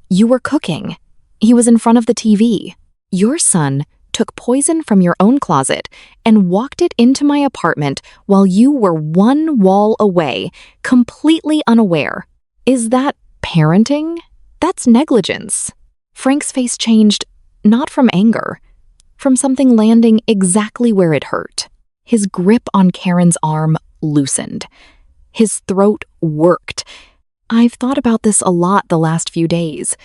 "You were cooking. He was in front of the TV. Your son took poison from your own closet and walked it into my apartment while you were one wall away, completely unaware. Is that parenting? That's negligence." Frank's face changed, not from anger, from something landing exactly where it hurt. His grip on Karen's arm loosened. His throat worked. "I've thought about this a lot the last few days,"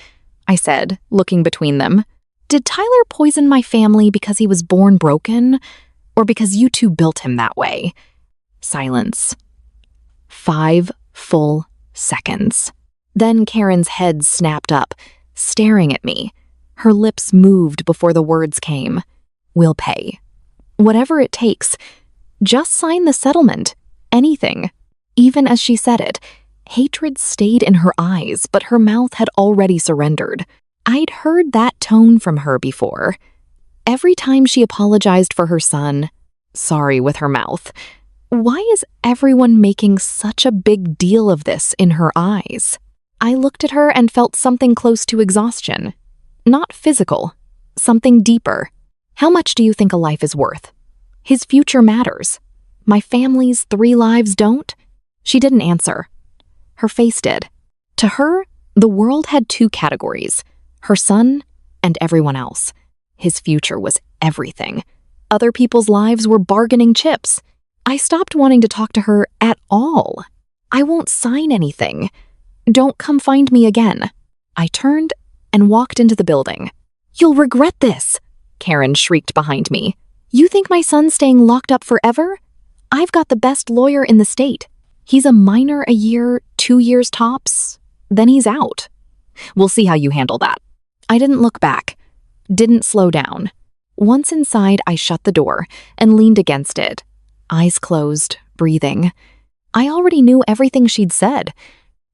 I said, looking between them. "Did Tyler poison my family because he was born broken, or because you two built him that way?" Silence. 5 full seconds. Then Karen's head snapped up, staring at me. Her lips moved before the words came. "We'll pay. Whatever it takes. Just sign the settlement. Anything." Even as she said it, hatred stayed in her eyes, but her mouth had already surrendered. I'd heard that tone from her before. Every time she apologized for her son, sorry with her mouth. Why is everyone making such a big deal of this in her eyes? I looked at her and felt something close to exhaustion. Not physical, something deeper. "How much do you think a life is worth? His future matters. My family's 3 lives don't?" She didn't answer. Her face did. To her, the world had 2 categories, her son and everyone else. His future was everything. Other people's lives were bargaining chips. I stopped wanting to talk to her at all. "I won't sign anything. Don't come find me again." I turned and walked into the building. "You'll regret this," Karen shrieked behind me. "You think my son's staying locked up forever? I've got the best lawyer in the state. He's a minor a year, 2 years tops. Then he's out. We'll see how you handle that." I didn't look back, didn't slow down. Once inside, I shut the door and leaned against it, eyes closed, breathing. I already knew everything she'd said.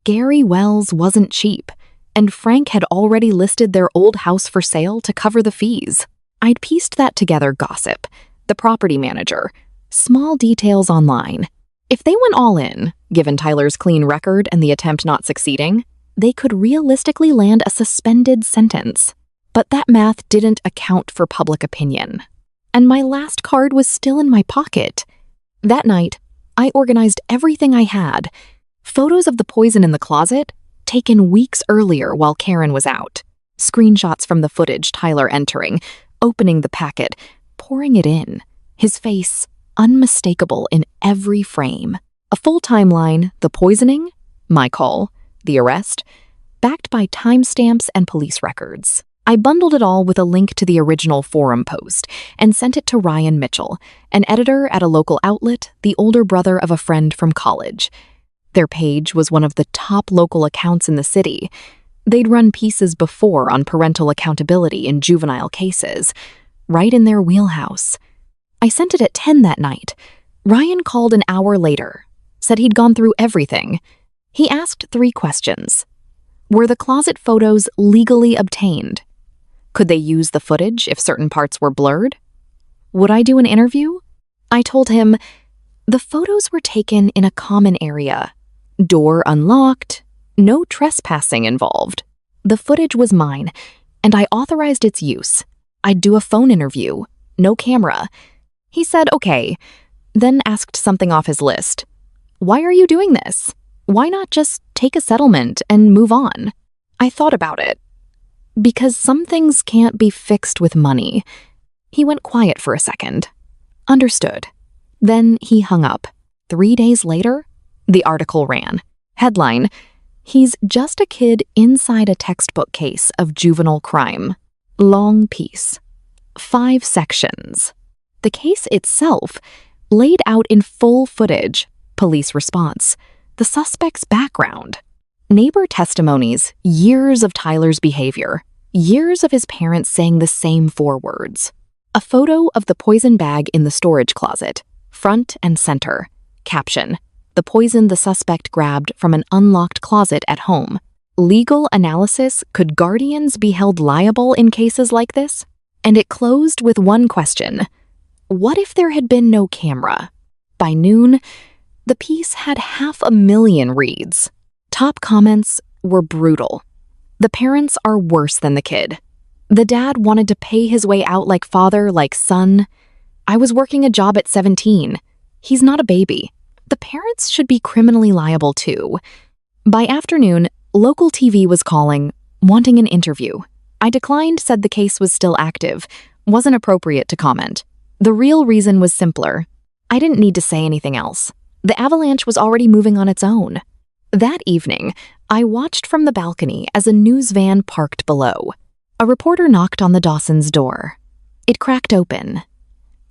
Gary Wells wasn't cheap, and Frank had already listed their old house for sale to cover the fees. I'd pieced that together, gossip, the property manager, small details online. If they went all in, given Tyler's clean record and the attempt not succeeding, they could realistically land a suspended sentence. But that math didn't account for public opinion. And my last card was still in my pocket. That night, I organized everything I had. Photos of the poison in the closet, taken weeks earlier while Karen was out. Screenshots from the footage Tyler entering, opening the packet, pouring it in. His face unmistakable in every frame. A full timeline, the poisoning, my call, the arrest, backed by timestamps and police records. I bundled it all with a link to the original forum post and sent it to Ryan Mitchell, an editor at a local outlet, the older brother of a friend from college. Their page was one of the top local accounts in the city. They'd run pieces before on parental accountability in juvenile cases, right in their wheelhouse. I sent it at 10 that night. Ryan called an hour later, said he'd gone through everything. He asked 3 questions. Were the closet photos legally obtained? Could they use the footage if certain parts were blurred? Would I do an interview? I told him, The photos were taken in a common area. Door unlocked, no trespassing involved. The footage was mine, and I authorized its use. I'd do a phone interview, no camera. He said okay, then asked something off his list. Why are you doing this? Why not just take a settlement and move on? I thought about it. Because some things can't be fixed with money. He went quiet for a second. Understood. Then he hung up. 3 days later, the article ran. Headline: He's just a kid inside a textbook case of juvenile crime. Long piece. 5 sections. The case itself laid out in full footage: police response, the suspect's background, neighbor testimonies, years of Tyler's behavior, years of his parents saying the same 4 words. A photo of the poison bag in the storage closet, front and center. Caption: The poison the suspect grabbed from an unlocked closet at home. Legal analysis: Could guardians be held liable in cases like this? And it closed with one question: what if there had been no camera? By noon, the piece had 500,000 reads. Top comments were brutal. The parents are worse than the kid. The dad wanted to pay his way out like father, like son. I was working a job at 17. He's not a baby. The parents should be criminally liable too. By afternoon, local TV was calling, wanting an interview. I declined, said the case was still active, wasn't appropriate to comment. The real reason was simpler. I didn't need to say anything else. The avalanche was already moving on its own. That evening, I watched from the balcony as a news van parked below. A reporter knocked on the Dawson's door. It cracked open.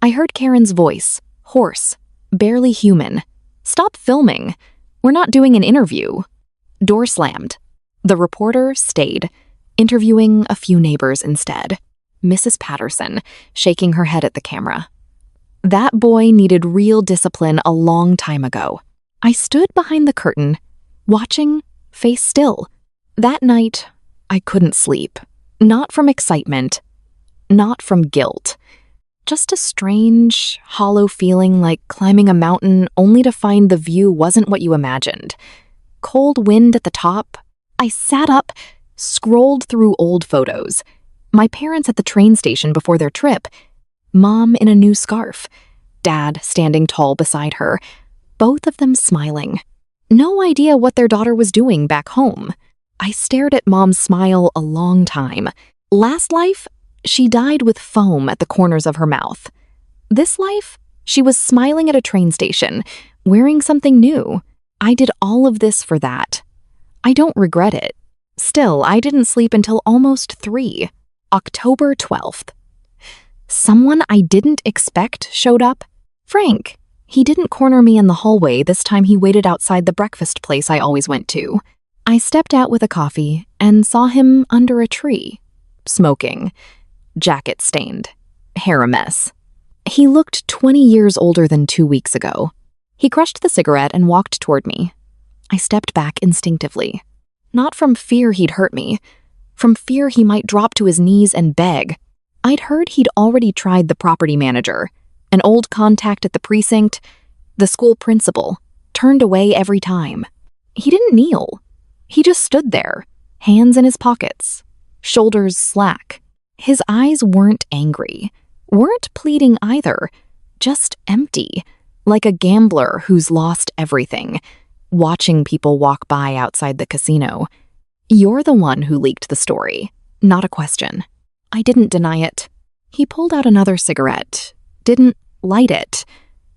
I heard Karen's voice, hoarse, barely human. Stop filming. We're not doing an interview. Door slammed. The reporter stayed, interviewing a few neighbors instead. Mrs. Patterson, shaking her head at the camera. That boy needed real discipline a long time ago. I stood behind the curtain, watching, face still. That night, I couldn't sleep. Not from excitement, not from guilt. Just a strange, hollow feeling like climbing a mountain only to find the view wasn't what you imagined. Cold wind at the top. I sat up, scrolled through old photos. My parents at the train station before their trip. Mom in a new scarf. Dad standing tall beside her. Both of them smiling. No idea what their daughter was doing back home. I stared at Mom's smile a long time. Last life, she died with foam at the corners of her mouth. This life, she was smiling at a train station, wearing something new. I did all of this for that. I don't regret it. Still, I didn't sleep until almost 3. October 12th. Someone I didn't expect showed up. Frank. He didn't corner me in the hallway. This time he waited outside the breakfast place I always went to. I stepped out with a coffee and saw him under a tree, smoking, jacket stained, hair a mess. He looked 20 years older than 2 weeks ago. He crushed the cigarette and walked toward me. I stepped back instinctively. Not from fear he'd hurt me, from fear he might drop to his knees and beg. I'd heard he'd already tried the property manager, an old contact at the precinct, the school principal, turned away every time. He didn't kneel. He just stood there, hands in his pockets, shoulders slack. His eyes weren't angry, weren't pleading either, just empty, like a gambler who's lost everything, watching people walk by outside the casino. You're the one who leaked the story, not a question. I didn't deny it. He pulled out another cigarette, didn't light it,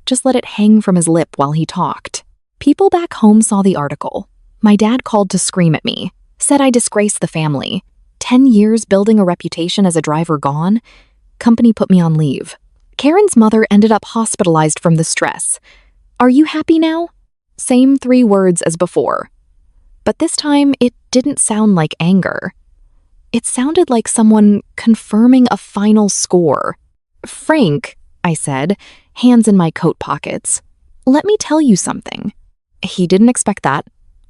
just let it hang from his lip while he talked. People back home saw the article. My dad called to scream at me, said I disgraced the family. 10 years building a reputation as a driver gone. Company put me on leave. Karen's mother ended up hospitalized from the stress. Are you happy now? Same 3 words as before. But this time, it didn't sound like anger. It sounded like someone confirming a final score. Frank, I said, hands in my coat pockets. Let me tell you something. He didn't expect that.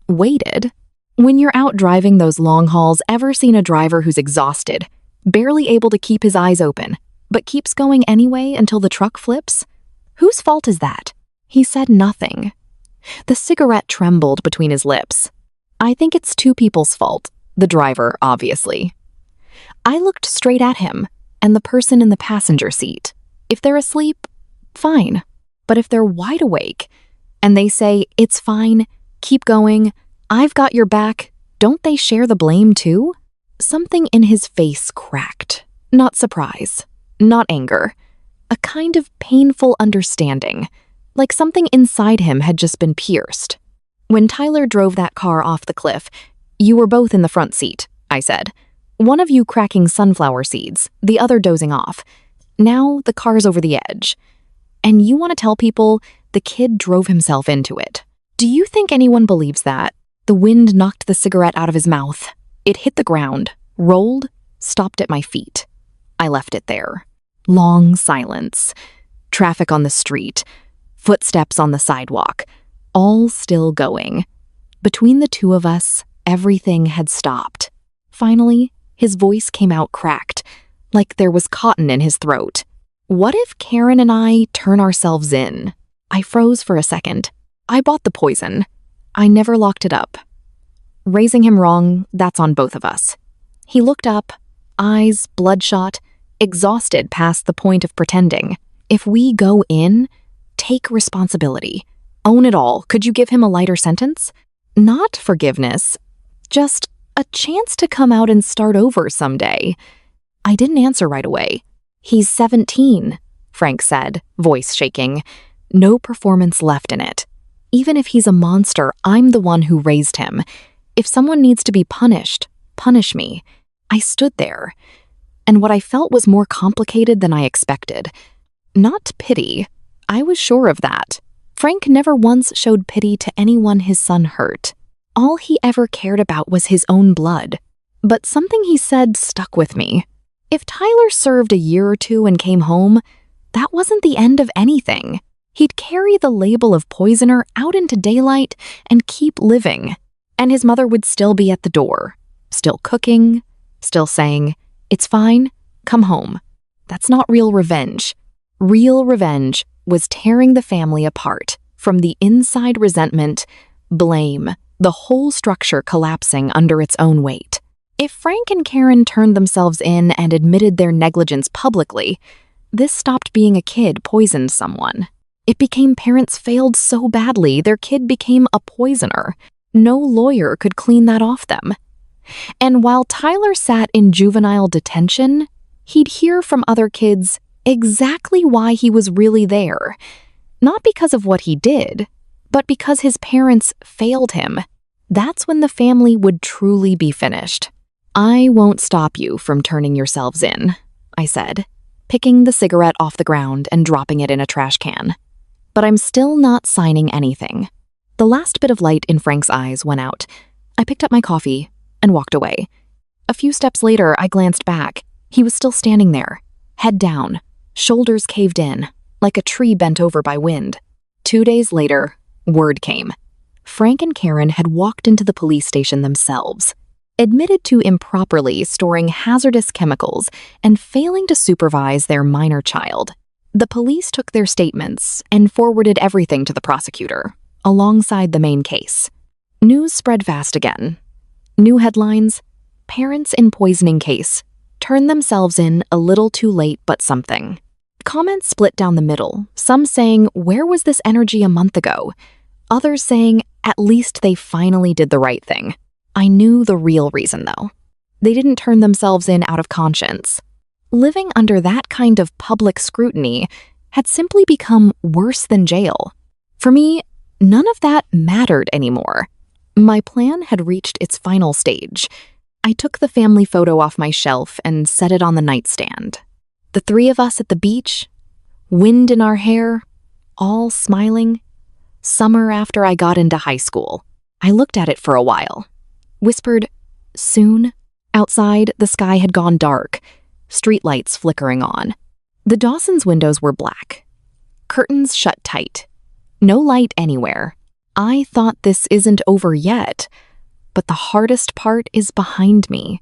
Waited. When you're out driving those long hauls, ever seen a driver who's exhausted, barely able to keep his eyes open, but keeps going anyway until the truck flips? Whose fault is that? He said nothing. The cigarette trembled between his lips. I think it's two people's fault. The driver, obviously. I looked straight at him and the person in the passenger seat. If they're asleep, fine. But if they're wide awake and they say, "It's fine, keep going, I've got your back," don't they share the blame too? Something in his face cracked. Not surprise, not anger. A kind of painful understanding, like something inside him had just been pierced. When Tyler drove that car off the cliff, you were both in the front seat, I said. One of you cracking sunflower seeds, the other dozing off. Now the car's over the edge. And you want to tell people the kid drove himself into it. Do you think anyone believes that? The wind knocked the cigarette out of his mouth. It hit the ground, rolled, stopped at my feet. I left it there. Long silence. Traffic on the street. Footsteps on the sidewalk. All still going. Between the two of us, everything had stopped. Finally, his voice came out cracked, like there was cotton in his throat. What if Karen and I turn ourselves in? I froze for a second. I bought the poison. I never locked it up. Raising him wrong, that's on both of us. He looked up, eyes bloodshot, exhausted past the point of pretending. If we go in, take responsibility. Own it all. Could you give him a lighter sentence? Not forgiveness, just a chance to come out and start over someday. I didn't answer right away. He's 17, Frank said, voice shaking. No performance left in it. Even if he's a monster, I'm the one who raised him. If someone needs to be punished, punish me. I stood there, and what I felt was more complicated than I expected. Not pity. I was sure of that. Frank never once showed pity to anyone his son hurt. All he ever cared about was his own blood. But something he said stuck with me. If Tyler served a year or two and came home, that wasn't the end of anything. He'd carry the label of poisoner out into daylight and keep living. And his mother would still be at the door, still cooking, still saying, "It's fine, come home." That's not real revenge. Real revenge was tearing the family apart from the inside resentment, blame, the whole structure collapsing under its own weight. If Frank and Karen turned themselves in and admitted their negligence publicly, this stopped being a kid poisoned someone. It became parents failed so badly their kid became a poisoner. No lawyer could clean that off them. And while Tyler sat in juvenile detention, he'd hear from other kids exactly why he was really there. Not because of what he did, but because his parents failed him. That's when the family would truly be finished. I won't stop you from turning yourselves in, I said, picking the cigarette off the ground and dropping it in a trash can. But I'm still not signing anything. The last bit of light in Frank's eyes went out. I picked up my coffee and walked away. A few steps later, I glanced back. He was still standing there, head down, shoulders caved in, like a tree bent over by wind. 2 days later, word came. Frank and Karen had walked into the police station themselves, admitted to improperly storing hazardous chemicals and failing to supervise their minor child. The police took their statements and forwarded everything to the prosecutor, alongside the main case. News spread fast again. New headlines: parents in poisoning case, turned themselves in a little too late but something. Comments split down the middle, some saying, "Where was this energy a month ago?" Others saying, "At least they finally did the right thing." I knew the real reason, though. They didn't turn themselves in out of conscience. Living under that kind of public scrutiny had simply become worse than jail. For me, none of that mattered anymore. My plan had reached its final stage. I took the family photo off my shelf and set it on the nightstand. The three of us at the beach, wind in our hair, all smiling. Summer after I got into high school. I looked at it for a while. Whispered, "Soon." Outside, the sky had gone dark, streetlights flickering on. The Dawson's windows were black. Curtains shut tight. No light anywhere. I thought this isn't over yet, but the hardest part is behind me.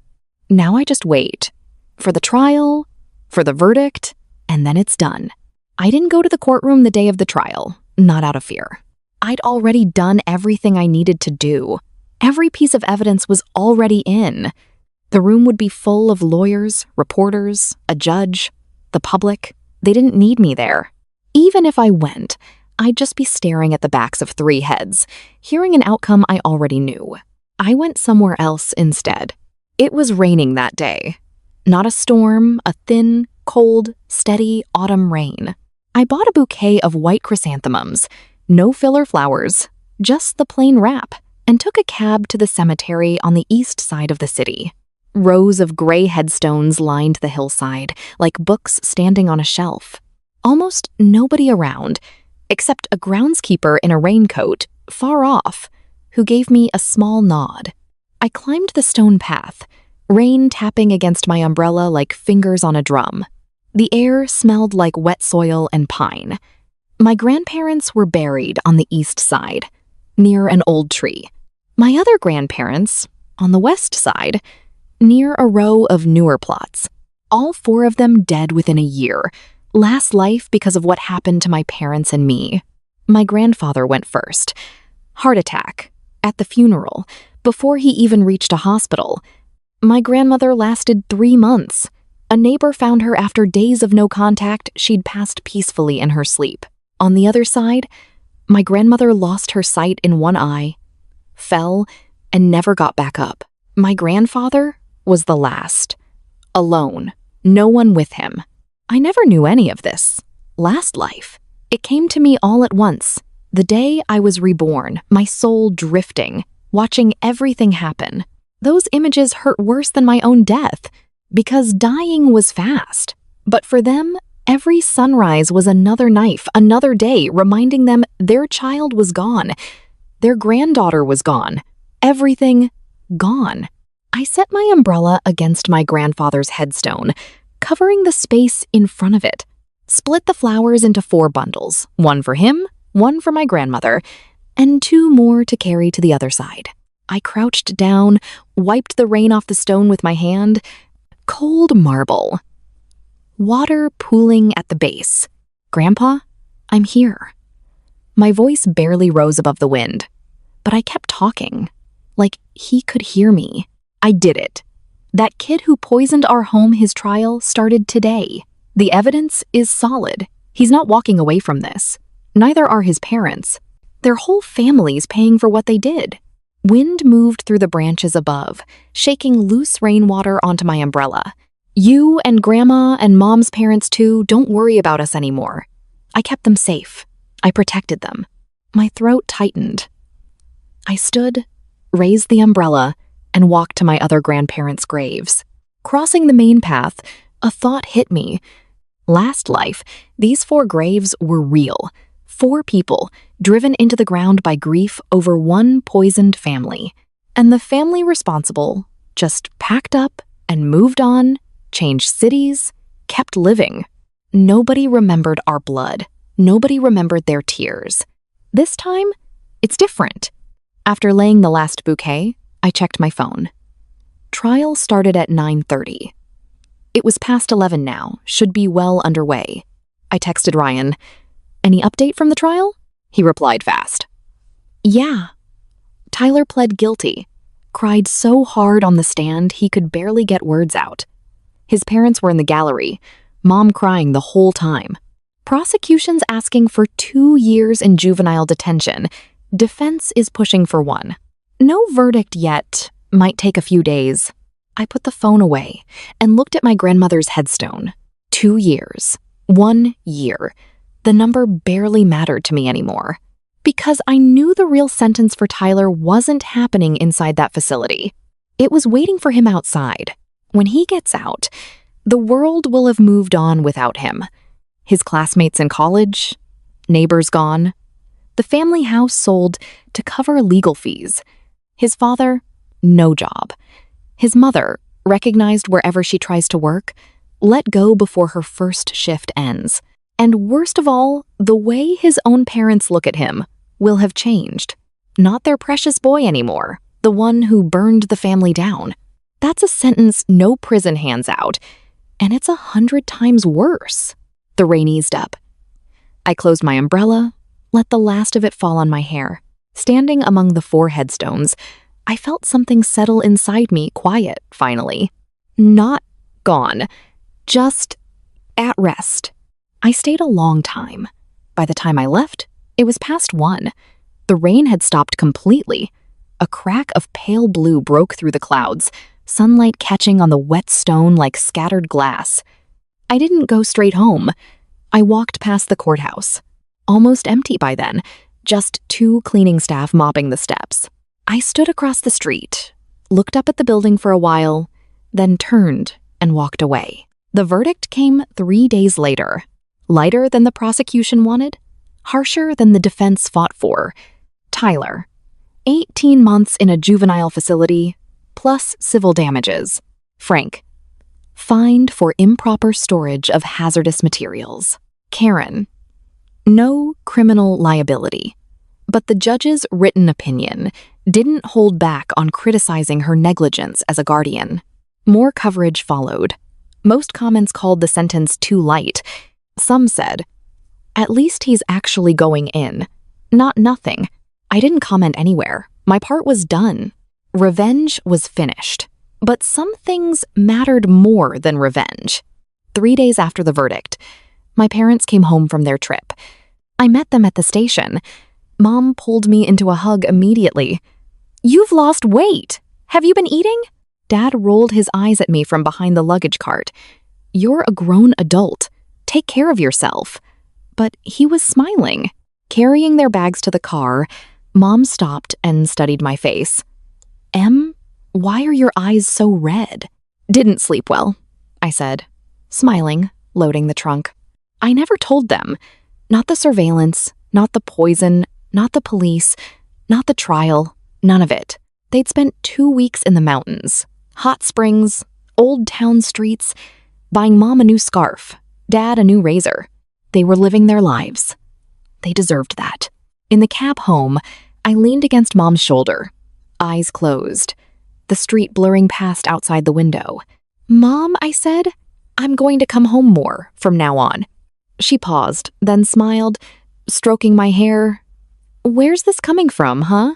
Now I just wait. For the trial, for the verdict, and then it's done. I didn't go to the courtroom the day of the trial. not out of fear. I'd already done everything I needed to do. Every piece of evidence was already in. The room would be full of lawyers, reporters, a judge, the public. They didn't need me there. Even if I went, I'd just be staring at the backs of 3 heads, hearing an outcome I already knew. I went somewhere else instead. It was raining that day. Not a storm, a thin, cold, steady autumn rain. I bought a bouquet of white chrysanthemums, no filler flowers, just the plain wrap, and took a cab to the cemetery on the east side of the city. Rows of gray headstones lined the hillside, like books standing on a shelf. Almost nobody around, except a groundskeeper in a raincoat, far off, who gave me a small nod. I climbed the stone path, rain tapping against my umbrella like fingers on a drum. The air smelled like wet soil and pine. My grandparents were buried on the east side, near an old tree. My other grandparents, on the west side, near a row of newer plots. All 4 of them dead within a year, last life because of what happened to my parents and me. My grandfather went first. Heart attack, at the funeral, before he even reached a hospital. My grandmother lasted 3 months. A neighbor found her after days of no contact. She'd passed peacefully in her sleep. On the other side, my grandmother lost her sight in one eye, fell, and never got back up. My grandfather was the last. Alone. No one with him. I never knew any of this. Last life. It came to me all at once. The day I was reborn, my soul drifting, watching everything happen. Those images hurt worse than my own death, because dying was fast. But for them, every sunrise was another knife, another day, reminding them their child was gone. Their granddaughter was gone. Everything gone. I set my umbrella against my grandfather's headstone, covering the space in front of it. Split the flowers into 4 bundles, 1 for him, 1 for my grandmother, and 2 more to carry to the other side. I crouched down, wiped the rain off the stone with my hand. Cold marble. Water pooling at the base. Grandpa, I'm here. My voice barely rose above the wind, but I kept talking, like he could hear me. I did it. That kid who poisoned our home, his trial started today. The evidence is solid. He's not walking away from this. Neither are his parents. Their whole family's paying for what they did. Wind moved through the branches above, shaking loose rainwater onto my umbrella. You and Grandma and Mom's parents too, don't worry about us anymore. I kept them safe. I protected them. My throat tightened. I stood, raised the umbrella, and walked to my other grandparents' graves. Crossing the main path, a thought hit me. Last life, these 4 graves were real. 4 people, driven into the ground by grief over one poisoned family. And the family responsible just packed up and moved on, changed cities, kept living. Nobody remembered our blood. Nobody remembered their tears. This time, it's different. After laying the last bouquet, I checked my phone. Trial started at 9:30. It was past 11 now, should be well underway. I texted Ryan. Any update from the trial? He replied fast. Yeah. Tyler pled guilty. Cried so hard on the stand he could barely get words out. His parents were in the gallery, Mom crying the whole time. Prosecution's asking for 2 years in juvenile detention. Defense is pushing for 1. No verdict yet. Might take a few days. I put the phone away and looked at my grandmother's headstone. 2 years. 1 year. The number barely mattered to me anymore. Because I knew the real sentence for Tyler wasn't happening inside that facility. It was waiting for him outside. When he gets out, the world will have moved on without him. His classmates in college, neighbors gone. The family house sold to cover legal fees. His father, no job. His mother, recognized wherever she tries to work, let go before her first shift ends. And worst of all, the way his own parents look at him will have changed. Not their precious boy anymore, the one who burned the family down. That's a sentence no prison hands out, and it's 100 times worse. The rain eased up. I closed my umbrella, let the last of it fall on my hair. Standing among the 4 headstones, I felt something settle inside me, quiet, finally. Not gone, just at rest. I stayed a long time. By the time I left, it was past 1. The rain had stopped completely. A crack of pale blue broke through the clouds, sunlight catching on the wet stone like scattered glass. I didn't go straight home. I walked past the courthouse. Almost empty by then, just 2 cleaning staff mopping the steps. I stood across the street, looked up at the building for a while, then turned and walked away. The verdict came 3 days later. Lighter than the prosecution wanted, harsher than the defense fought for. Tyler, 18 months in a juvenile facility, plus civil damages. Frank, fined for improper storage of hazardous materials. Karen, no criminal liability. But the judge's written opinion didn't hold back on criticizing her negligence as a guardian. More coverage followed. Most comments called the sentence too light. Some said, "At least he's actually going in." Not nothing. I didn't comment anywhere. My part was done. Revenge was finished. But some things mattered more than revenge. 3 days after the verdict, my parents came home from their trip. I met them at the station. Mom pulled me into a hug immediately. "You've lost weight. Have you been eating?" Dad rolled his eyes at me from behind the luggage cart. "You're a grown adult. Take care of yourself." But he was smiling. Carrying their bags to the car, Mom stopped and studied my face. "Em, why are your eyes so red?" "Didn't sleep well," I said, smiling, loading the trunk. I never told them. Not the surveillance, not the poison, not the police, not the trial, none of it. They'd spent 2 weeks in the mountains, hot springs, old town streets, buying Mom a new scarf, Dad a new razor. They were living their lives. They deserved that. In the cab home, I leaned against Mom's shoulder, eyes closed, the street blurring past outside the window. "Mom," I said, "I'm going to come home more from now on." She paused, then smiled, stroking my hair. "Where's this coming from, huh?"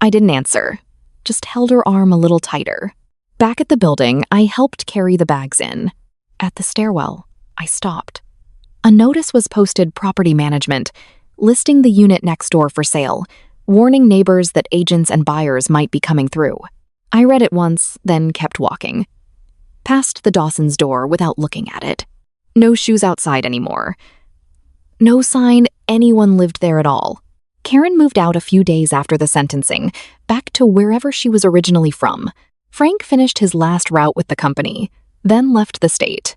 I didn't answer, just held her arm a little tighter. Back at the building, I helped carry the bags in. At the stairwell, I stopped. A notice was posted property management, listing the unit next door for sale, warning neighbors that agents and buyers might be coming through. I read it once, then kept walking. Past the Dawson's door without looking at it. No shoes outside anymore. No sign anyone lived there at all. Karen moved out a few days after the sentencing, back to wherever she was originally from. Frank finished his last route with the company, then left the state.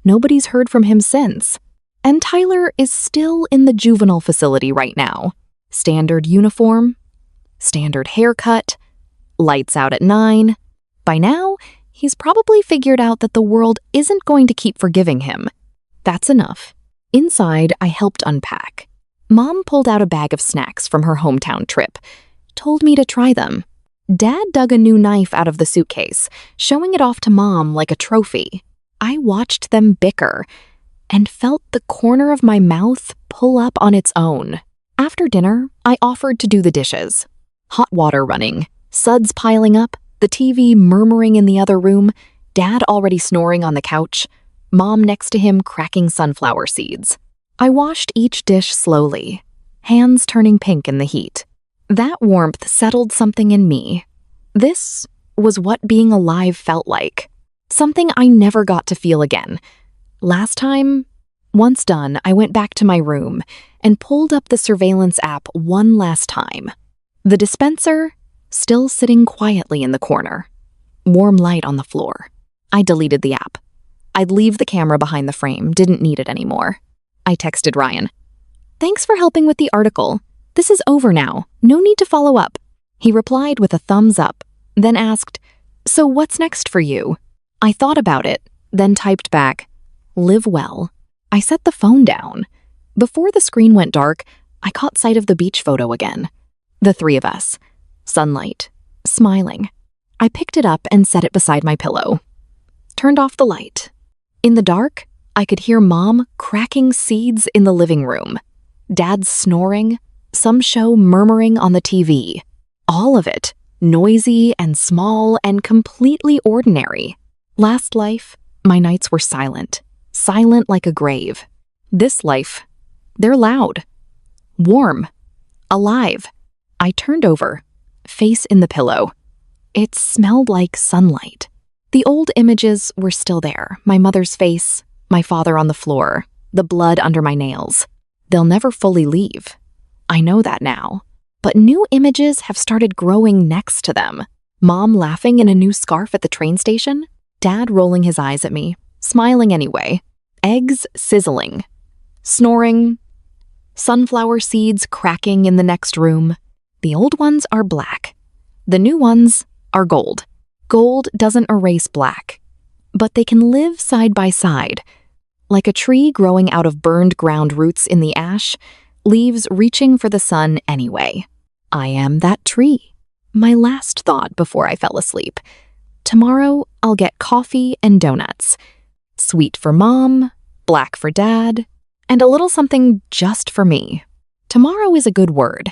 Nobody's heard from him since. And Tyler is still in the juvenile facility right now. Standard uniform, standard haircut, lights out at 9. By now, he's probably figured out that the world isn't going to keep forgiving him. That's enough. Inside, I helped unpack. Mom pulled out a bag of snacks from her hometown trip, told me to try them. Dad dug a new knife out of the suitcase, showing it off to Mom like a trophy. I watched them bicker and felt the corner of my mouth pull up on its own. After dinner, I offered to do the dishes. Hot water running, suds piling up, the TV murmuring in the other room, Dad already snoring on the couch, Mom next to him cracking sunflower seeds. I washed each dish slowly, hands turning pink in the heat. That warmth settled something in me. This was what being alive felt like. Something I never got to feel again. Last time, once done, I went back to my room and pulled up the surveillance app one last time. The dispenser, still sitting quietly in the corner. Warm light on the floor. I deleted the app. I'd leave the camera behind the frame, didn't need it anymore. I texted Ryan. "Thanks for helping with the article. This is over now. No need to follow up." He replied with a thumbs up, then asked, "So what's next for you?" I thought about it, then typed back, "Live well." I set the phone down. Before the screen went dark, I caught sight of the beach photo again. The 3 of us. Sunlight. Smiling. I picked it up and set it beside my pillow. Turned off the light. In the dark, I could hear Mom cracking seeds in the living room. Dad's snoring, some show murmuring on the TV. All of it, noisy and small and completely ordinary. Last life, my nights were silent like a grave. This life, they're loud, warm, alive. I turned over, face in the pillow. It smelled like sunlight. The old images were still there, my mother's face, my father on the floor, the blood under my nails. They'll never fully leave. I know that now. But new images have started growing next to them. Mom laughing in a new scarf at the train station, Dad rolling his eyes at me, smiling anyway, eggs sizzling, snoring, sunflower seeds cracking in the next room. The old ones are black. The new ones are gold. Gold doesn't erase black, but they can live side by side. Like a tree growing out of burned ground roots in the ash, leaves reaching for the sun anyway. I am that tree. My last thought before I fell asleep. Tomorrow, I'll get coffee and donuts. Sweet for Mom, black for Dad, and a little something just for me. Tomorrow is a good word.